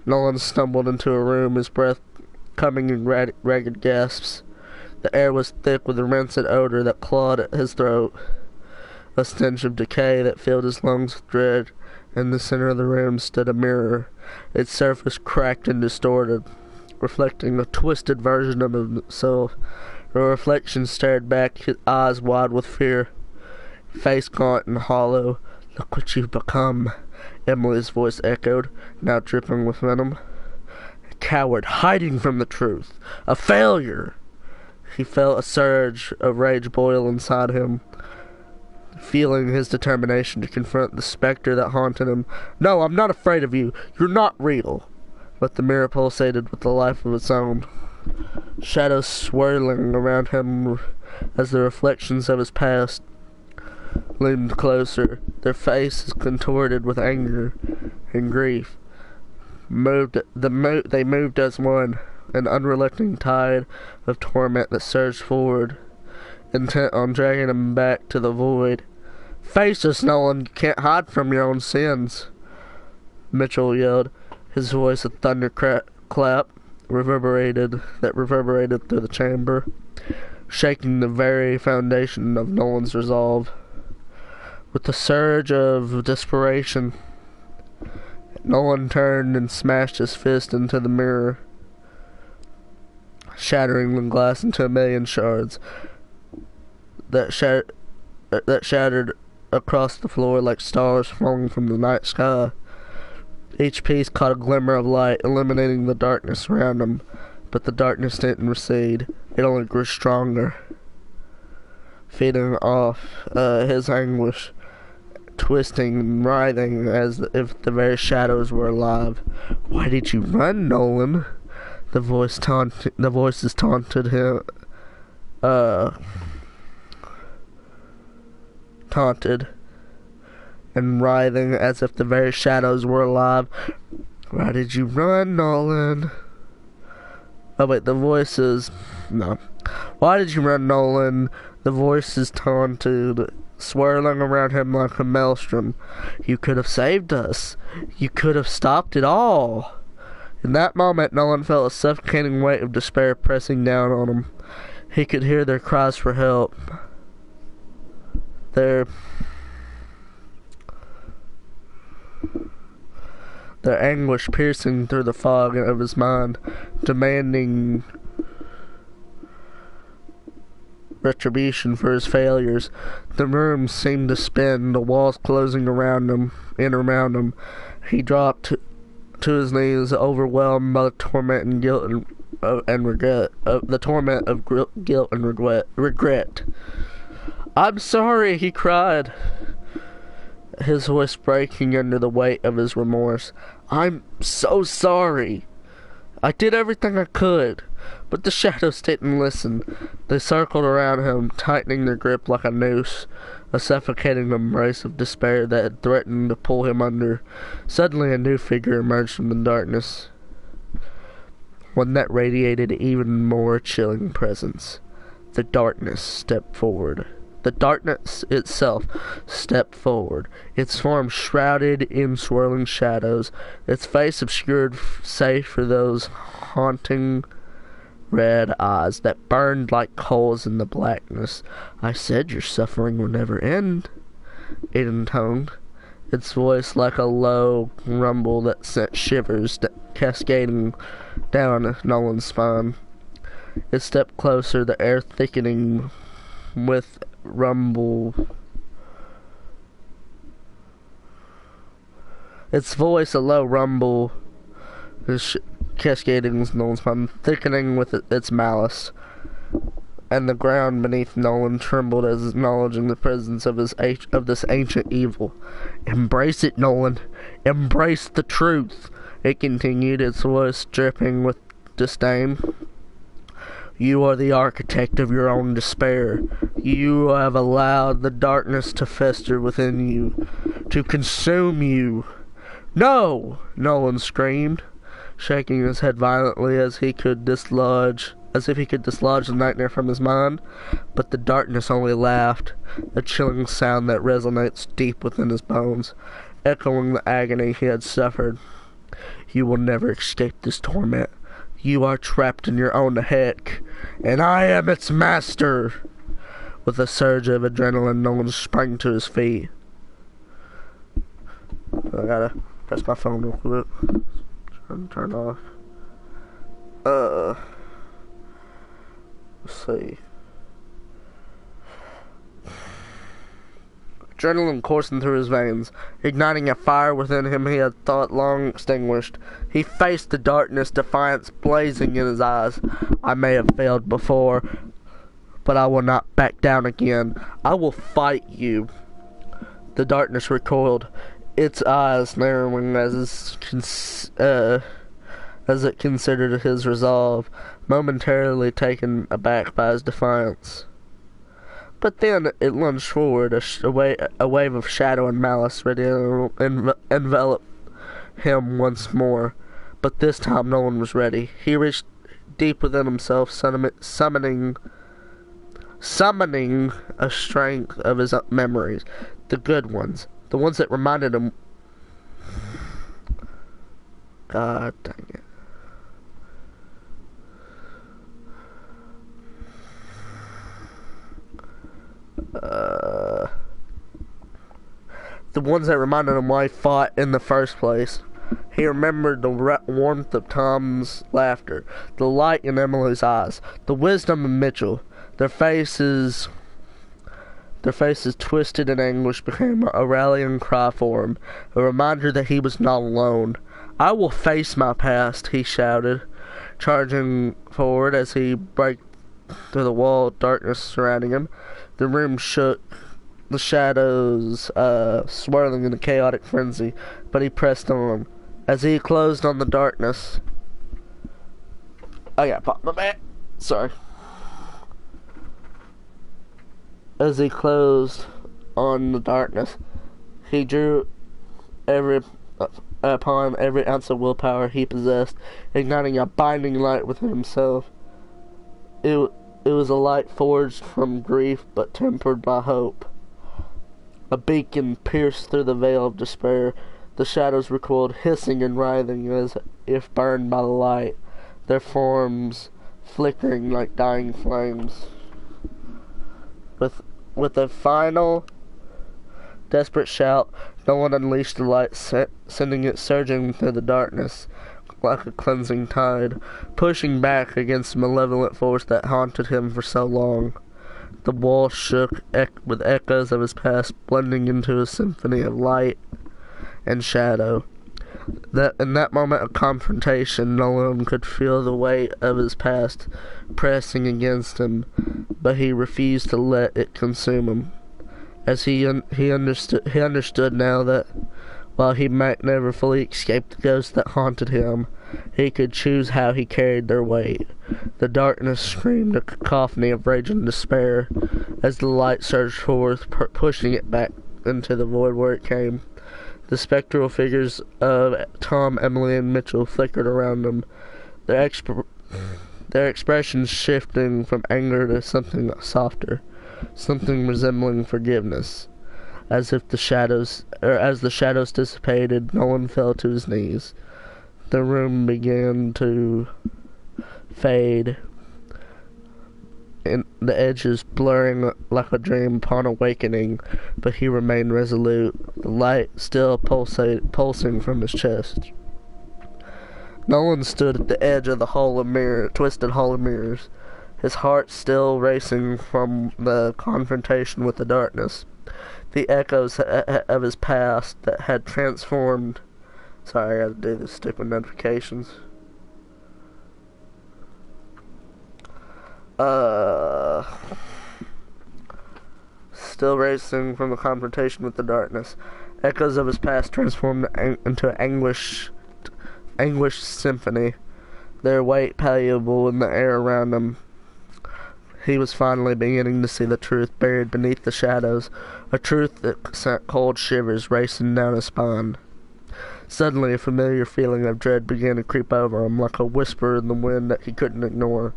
Nolan stumbled into a room, his breath coming in ragged gasps. The air was thick with a rancid odor that clawed at his throat, a stench of decay that filled his lungs with dread. In the center of the room stood a mirror, its surface cracked and distorted, reflecting a twisted version of himself. The reflection stared back, his eyes wide with fear, face gaunt and hollow. "Look what you've become," Emily's voice echoed, now dripping with venom. "A coward hiding from the truth. A failure." He felt a surge of rage boil inside him, feeling his determination to confront the specter that haunted him. "No, I'm not afraid of you. You're not real." But the mirror pulsated with the life of its own, shadows swirling around him as the reflections of his past loomed closer, their faces contorted with anger and grief. They moved as one, an unrelenting tide of torment that surged forward, intent on dragging him back to the void. "Face us, Nolan. You can't hide from your own sins," Mitchell yelled, his voice a thunderclap reverberated through the chamber, shaking the very foundation of Nolan's resolve. With a surge of desperation, Nolan turned and smashed his fist into the mirror, shattering the glass into a million shards that shattered across the floor like stars falling from the night sky. Each piece caught a glimmer of light, illuminating the darkness around him, but the darkness didn't recede. It only grew stronger, feeding off his anguish, twisting and writhing as if the very shadows were alive. "Why did you run, Nolan?" The voices taunted him, taunted and writhing as if the very shadows were alive. "Why did you run, Nolan?" Oh wait, the voices... No. "Why did you run, Nolan?" The voices taunted, swirling around him like a maelstrom. "You could have saved us. You could have stopped it all." In that moment, Nolan felt a suffocating weight of despair pressing down on him. He could hear their cries for help. Their anguish piercing through the fog of his mind, demanding retribution for his failures. The room seemed to spin, the walls closing around him. He dropped to his knees, overwhelmed by the torment and guilt and regret. The torment of guilt and regret. "I'm sorry," he cried, his voice breaking under the weight of his remorse. "I'm so sorry. I did everything I could." But the shadows didn't listen. They circled around him, tightening their grip like a noose, a suffocating embrace of despair that had threatened to pull him under. Suddenly a new figure emerged from the darkness, one that radiated even more chilling presence. The darkness stepped forward. The darkness itself stepped forward, its form shrouded in swirling shadows, its face obscured save for those haunting red eyes that burned like coals in the blackness. "I said your suffering would never end," it intoned, its voice like a low rumble that sent shivers cascading down Nolan's spine. It stepped closer, the air thickening with rumble. Its voice a low rumble, cascading Nolan's spine, thickening with its malice. And the ground beneath Nolan trembled as acknowledging the presence of this ancient evil. "Embrace it, Nolan. Embrace the truth," it continued, its voice dripping with disdain. "You are the architect of your own despair. You have allowed the darkness to fester within you, to consume you." "No!" Nolan screamed, shaking his head violently as if he could dislodge the nightmare from his mind. But the darkness only laughed, a chilling sound that resonates deep within his bones, echoing the agony he had suffered. "You will never escape this torment. You are trapped in your own heck, and I am its master. With a surge of adrenaline, Nolan sprang to his feet. I gotta press my phone real quick. Turn off. Let's see. Adrenaline coursing through his veins, igniting a fire within him he had thought long extinguished. He faced the darkness, defiance blazing in his eyes. I may have failed before, but I will not back down again. I will fight you. The darkness recoiled, its eyes narrowing as it considered his resolve, momentarily taken aback by his defiance. But then it lunged forward, a wave of shadow and malice ready to envelop him once more. But this time no one was ready. He reached deep within himself, summoning a strength of his memories, the good ones, the ones that reminded him. God dang it. The ones that reminded him why he fought in the first place. He remembered the warmth of Tom's laughter, the light in Emily's eyes, the wisdom of Mitchell. Their faces twisted in anguish became a rallying cry for him, a reminder that he was not alone. I will face my past, he shouted, charging forward as he broke through the wall of darkness surrounding him. The room shook, the shadows swirling in a chaotic frenzy, but he pressed on. As he closed on the darkness... I gotta pop my back. Sorry. As he closed on the darkness, he drew upon every ounce of willpower he possessed, igniting a binding light within himself. It was a light forged from grief, but tempered by hope. A beacon pierced through the veil of despair. The shadows recoiled, hissing and writhing as if burned by the light, their forms flickering like dying flames. With a final, desperate shout, Nolan unleashed the light, sending it surging through the darkness like a cleansing tide, pushing back against the malevolent force that haunted him for so long. The walls shook with echoes of his past, blending into a symphony of light and shadow. In that moment of confrontation, Nolan could feel the weight of his past pressing against him, but he refused to let it consume him. As he understood now that while he might never fully escape the ghosts that haunted him, he could choose how he carried their weight. The darkness screamed a cacophony of rage and despair as the light surged forth, pushing it back into the void where it came. The spectral figures of Tom, Emily, and Mitchell flickered around them, their expressions shifting from anger to something softer, something resembling forgiveness. As the shadows dissipated, Nolan fell to his knees. The room began to fade, and the edges blurring like a dream upon awakening, but he remained resolute, the light still pulsing from his chest. Nolan stood at the edge of the twisted hall of mirrors, his heart still racing from the confrontation with the darkness. The echoes of his past that had transformed... Sorry, I gotta do this stupid notifications. Still racing from the confrontation with the darkness. Echoes of his past transformed into an anguished symphony, their weight palpable in the air around him. He was finally beginning to see the truth buried beneath the shadows, a truth that sent cold shivers racing down his spine. Suddenly, a familiar feeling of dread began to creep over him, like a whisper in the wind that he couldn't ignore.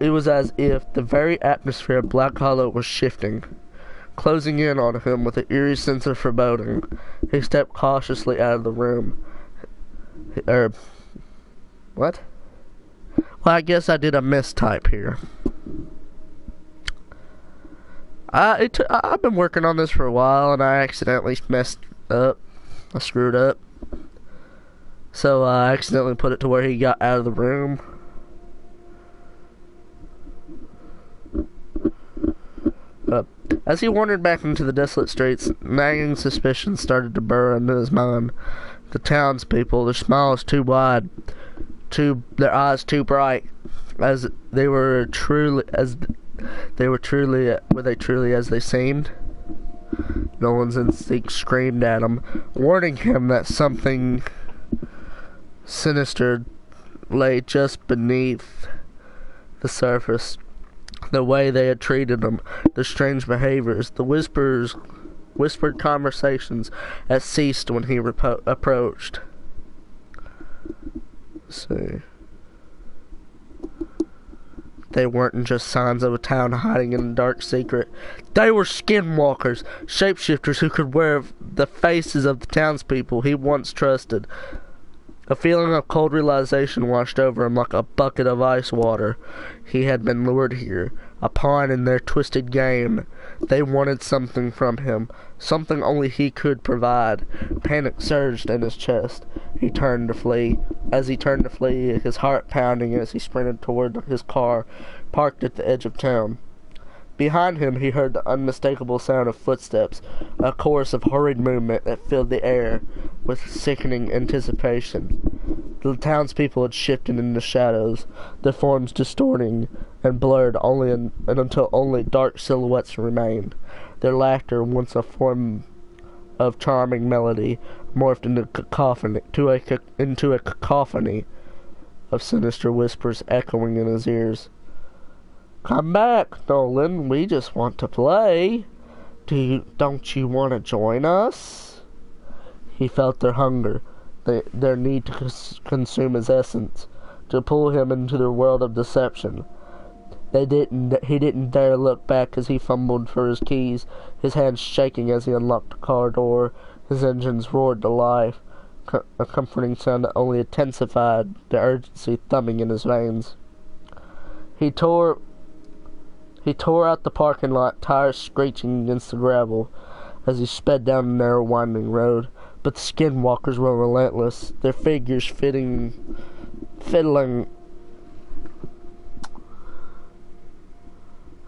It was as if the very atmosphere of Black Hollow was shifting, closing in on him with an eerie sense of foreboding. He stepped cautiously out of the room. What? Well, I guess I did a mistype here. I've been working on this for a while, and I accidentally messed up. I screwed up. So I accidentally put it to where he got out of the room. As he wandered back into the desolate streets, nagging suspicions started to burrow into his mind. The townspeople, their smiles too wide, their eyes too bright, were they truly as they seemed? Nolan's instinct screamed at him, warning him that something sinister lay just beneath the surface. The way they had treated him, the strange behaviors, the whispered conversations that ceased when he approached. Let's see. They weren't just signs of a town hiding in a dark secret. They were skinwalkers, shapeshifters who could wear the faces of the townspeople he once trusted. A feeling of cold realization washed over him like a bucket of ice water. He had been lured here, a pawn in their twisted game. They wanted something from him, something only he could provide. Panic surged in his chest. He turned to flee. As he turned to flee, his heart pounding as he sprinted toward his car, parked at the edge of town. Behind him, he heard the unmistakable sound of footsteps, a chorus of hurried movement that filled the air with sickening anticipation. The townspeople had shifted into shadows, their forms distorting and blurred until only dark silhouettes remained. Their laughter, once a form of charming melody, morphed into a cacophony of sinister whispers echoing in his ears. "Come back, Nolan. We just want to play. Don't you want to join us?" He felt their hunger, their need to consume his essence, to pull him into their world of deception. He didn't dare look back as he fumbled for his keys, his hands shaking as he unlocked the car door. His engines roared to life, a comforting sound that only intensified the urgency thumbing in his veins. He tore out the parking lot, tires screeching against the gravel, as he sped down the narrow winding road. But the skinwalkers were relentless, their figures fiddling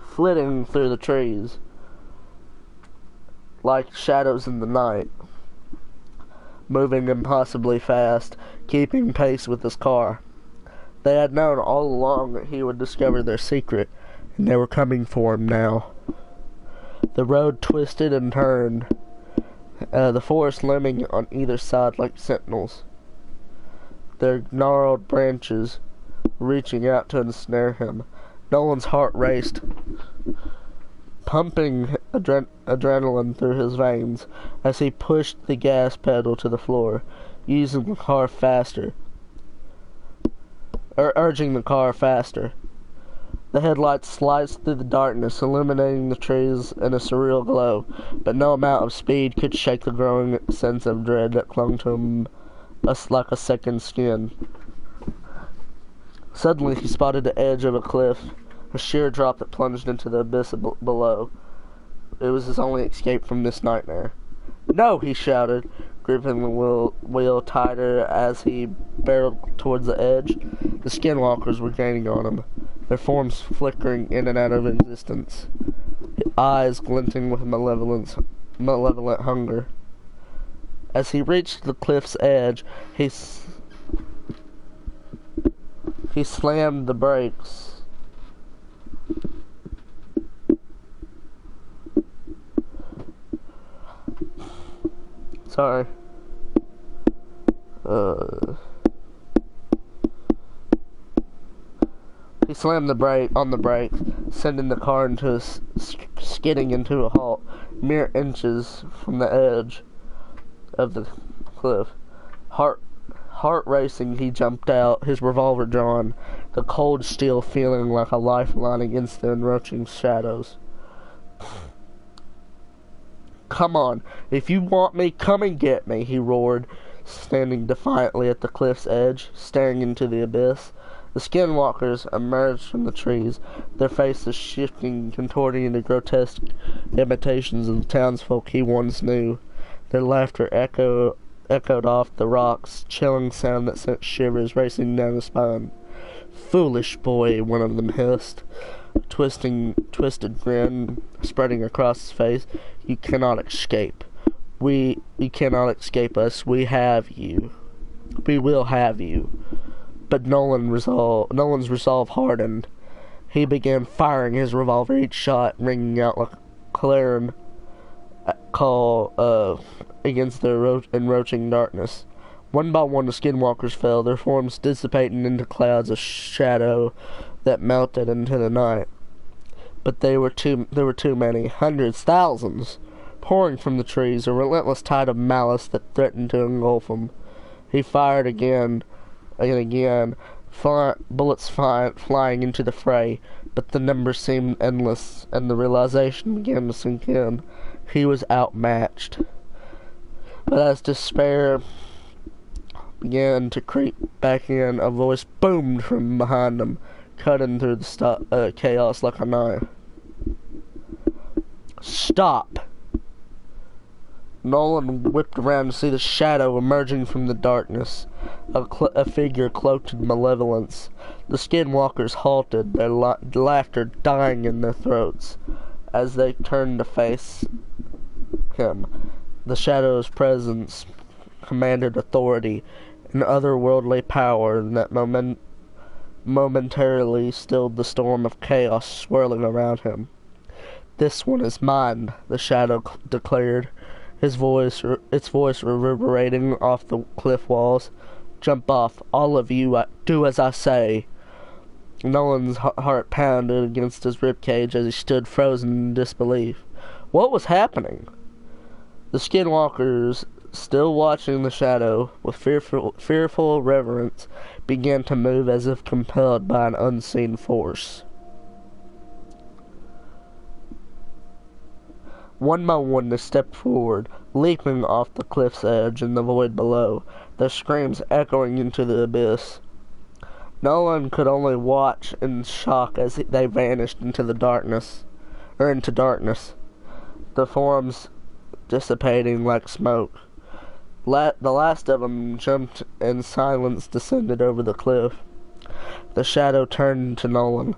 flitting through the trees like shadows in the night, moving impossibly fast, keeping pace with his car. They had known all along that he would discover their secret, and they were coming for him now. The road twisted and turned, the forest looming on either side like sentinels, their gnarled branches reaching out to ensnare him. Nolan's heart raced, pumping adrenaline through his veins as he pushed the gas pedal to the floor, urging the car faster. The headlights sliced through the darkness, illuminating the trees in a surreal glow, but no amount of speed could shake the growing sense of dread that clung to him like a second skin. Suddenly he spotted the edge of a cliff, a sheer drop that plunged into the abyss below. It was his only escape from this nightmare. "No!" he shouted, gripping the wheel tighter as he barreled towards the edge. The skinwalkers were gaining on him, their forms flickering in and out of existence, eyes glinting with malevolent hunger. As he reached the cliff's edge, he slammed the brakes. Sorry. He slammed the brake, sending the car skidding into a halt, mere inches from the edge of the cliff. Heart racing, he jumped out, his revolver drawn, the cold steel feeling like a lifeline against the encroaching shadows. "Come on, if you want me, come and get me," he roared, standing defiantly at the cliff's edge, staring into the abyss. The skinwalkers emerged from the trees, their faces shifting, contorting into grotesque imitations of the townsfolk he once knew. Their laughter echoed off the rocks, chilling sound that sent shivers racing down his spine. "Foolish boy," one of them hissed, twisted grin spreading across his face. "You cannot escape. You cannot escape us. We have you. We will have you." But Nolan's resolve hardened. He began firing his revolver, each shot ringing out like a clarion call against the encroaching darkness. One by one the skinwalkers fell, their forms dissipating into clouds of shadow that melted into the night. But there were too many, hundreds, thousands, pouring from the trees, a relentless tide of malice that threatened to engulf him. He fired again and again, bullets flying into the fray, but the numbers seemed endless, and the realization began to sink in. He was outmatched. But as despair began to creep back in, a voice boomed from behind him, cutting through the chaos like a knife. "Stop!" Nolan whipped around to see the shadow emerging from the darkness, a figure cloaked in malevolence. The skinwalkers halted, their laughter dying in their throats, as they turned to face him. The shadow's presence commanded authority, an otherworldly power that momentarily stilled the storm of chaos swirling around him. "This one is mine," the shadow declared, its voice reverberating off the cliff walls. "Jump off, all of you. Do as I say." Nolan's heart pounded against his ribcage as he stood frozen in disbelief. What was happening? The skinwalkers, still watching the shadow with fearful reverence, began to move as if compelled by an unseen force. One by one they stepped forward, leaping off the cliff's edge in the void below, their screams echoing into the abyss. Nolan could only watch in shock as they vanished into darkness, the forms dissipating like smoke. The last of them jumped and silence descended over the cliff. The shadow turned to Nolan,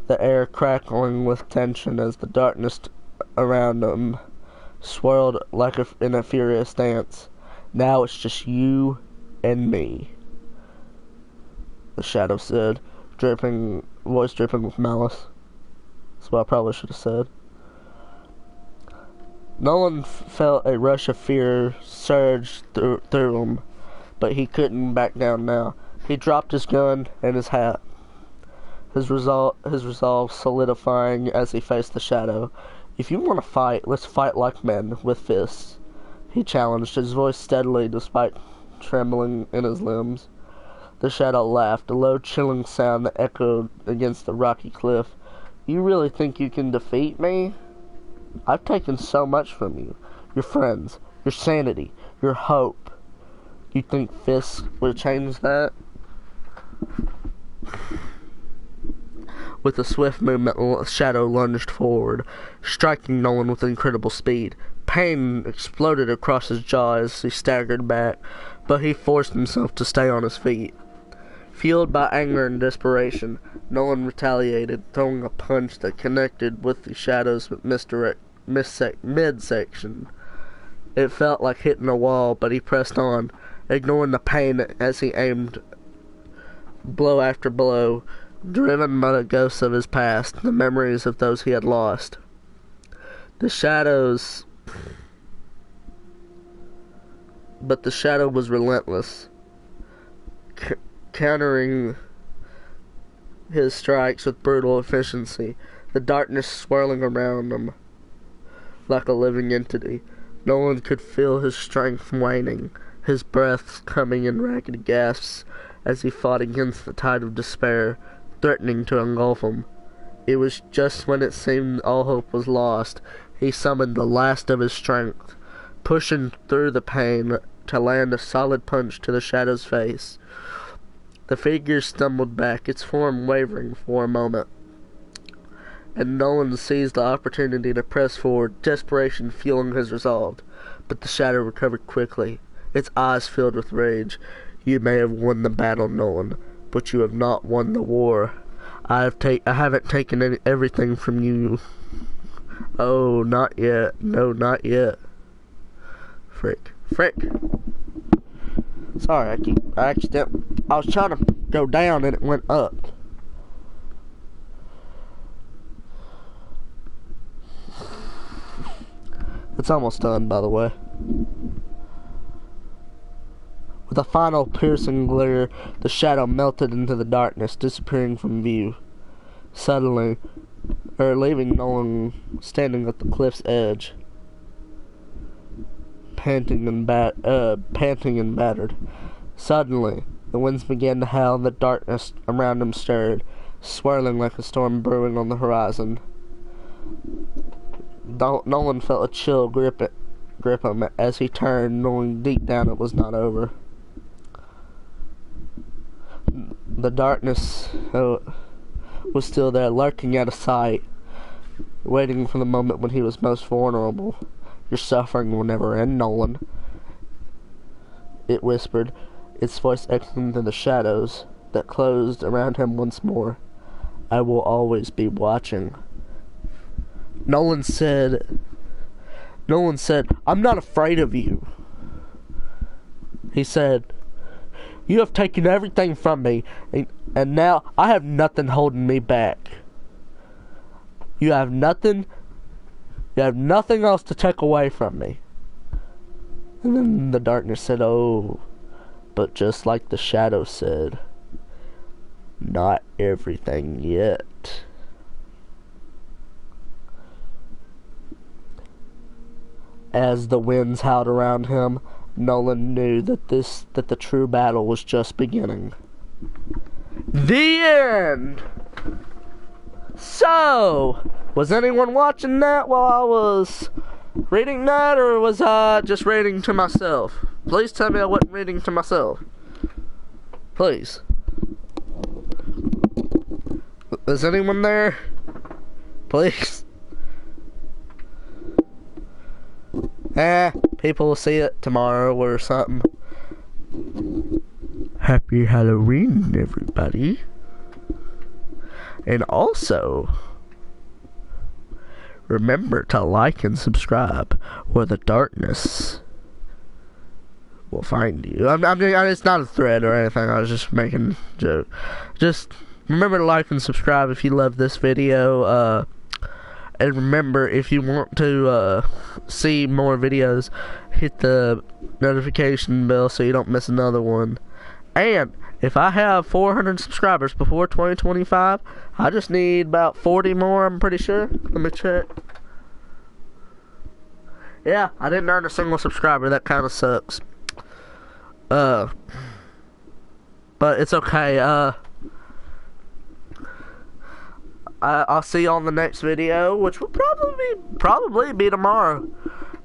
the air crackling with tension as the darkness around them swirled like in a furious dance. "Now it's just you and me," the shadow said, voice dripping with malice. That's what I probably should have said. Nolan felt a rush of fear surge through him, but he couldn't back down now. He dropped his gun and his hat, his resolve solidifying as he faced the shadow. "If you want to fight, let's fight like men, with fists," he challenged, his voice steadily despite trembling in his limbs. The shadow laughed, a low, chilling sound that echoed against the rocky cliff. "You really think you can defeat me? I've taken so much from you. Your friends, your sanity, your hope. You think fists would change that?" With a swift movement, the shadow lunged forward, striking Nolan with incredible speed. Pain exploded across his jaw as he staggered back, but he forced himself to stay on his feet. Fueled by anger and desperation, Nolan retaliated, throwing a punch that connected with the shadow's midsection. It felt like hitting a wall, but he pressed on, ignoring the pain as he aimed blow after blow, driven by the ghosts of his past, the memories of those he had lost. But the shadow was relentless, countering his strikes with brutal efficiency, the darkness swirling around him like a living entity. Nolan could feel his strength waning, his breath coming in ragged gasps as he fought against the tide of despair, threatening to engulf him. It was just when it seemed all hope was lost, he summoned the last of his strength, pushing through the pain to land a solid punch to the shadow's face. The figure stumbled back, its form wavering for a moment, and Nolan seized the opportunity to press forward, desperation fueling his resolve. But the shadow recovered quickly, its eyes filled with rage. "You may have won the battle, Nolan, but you have not won the war. I haven't taken everything from you. Oh, not yet. No, not yet. Frick. Sorry, I was trying to go down and it went up. It's almost done, by the way. With a final piercing glare, the shadow melted into the darkness, disappearing from view. Suddenly, leaving Nolan standing at the cliff's edge, panting and battered. Suddenly, the winds began to howl and the darkness around him stirred, swirling like a storm brewing on the horizon. Nolan felt a chill grip him as he turned, knowing deep down it was not over. The darkness was still there, lurking out of sight, waiting for the moment when he was most vulnerable. "Your suffering will never end, Nolan," it whispered, its voice echoing through the shadows that closed around him once more. "I will always be watching." Nolan said, "I'm not afraid of you." He said, "You have taken everything from me, and now I have nothing holding me back. You have nothing else to take away from me." And then the darkness said, "Oh, but just like the shadow said, not everything yet." As the winds howled around him, Nolan knew that the true battle was just beginning. The end! So, was anyone watching that while I was reading that, or was I just reading to myself? Please tell me I wasn't reading to myself. Please. Is anyone there? Please. People will see it tomorrow or something. Happy Halloween, everybody. And also, remember to like and subscribe, or the darkness will find you. It's not a threat or anything. I was just making a joke. Just remember to like and subscribe if you love this video. And remember, if you want to see more videos, hit the notification bell so you don't miss another one. And if I have 400 subscribers before 2025, I just need about 40 more, I'm pretty sure. Let me check. Yeah, I didn't earn a single subscriber. That kind of sucks. But it's okay. I'll see you on the next video, which will probably be tomorrow.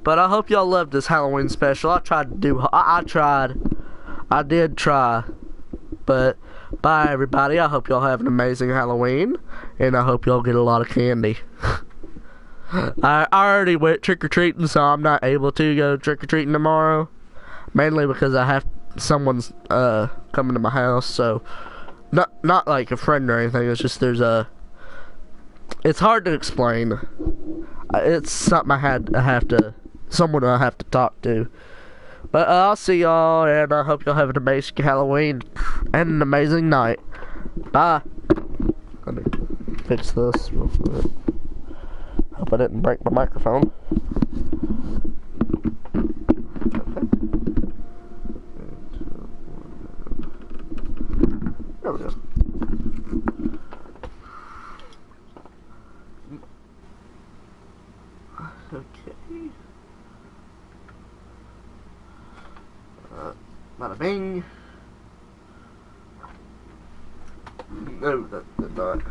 But I hope y'all loved this Halloween special. I did try. But bye, everybody. I hope y'all have an amazing Halloween, and I hope y'all get a lot of candy. I already went trick-or-treating, so I'm not able to go trick-or-treating tomorrow. Mainly because I have someone's coming to my house, so not like a friend or anything. It's just it's hard to explain. It's something someone I have to talk to. But I'll see y'all, and I hope y'all have an amazing Halloween and an amazing night. Bye. Let me fix this real quick. Hope I didn't break my microphone. There we go. Okay. Bada bing. No, that did not.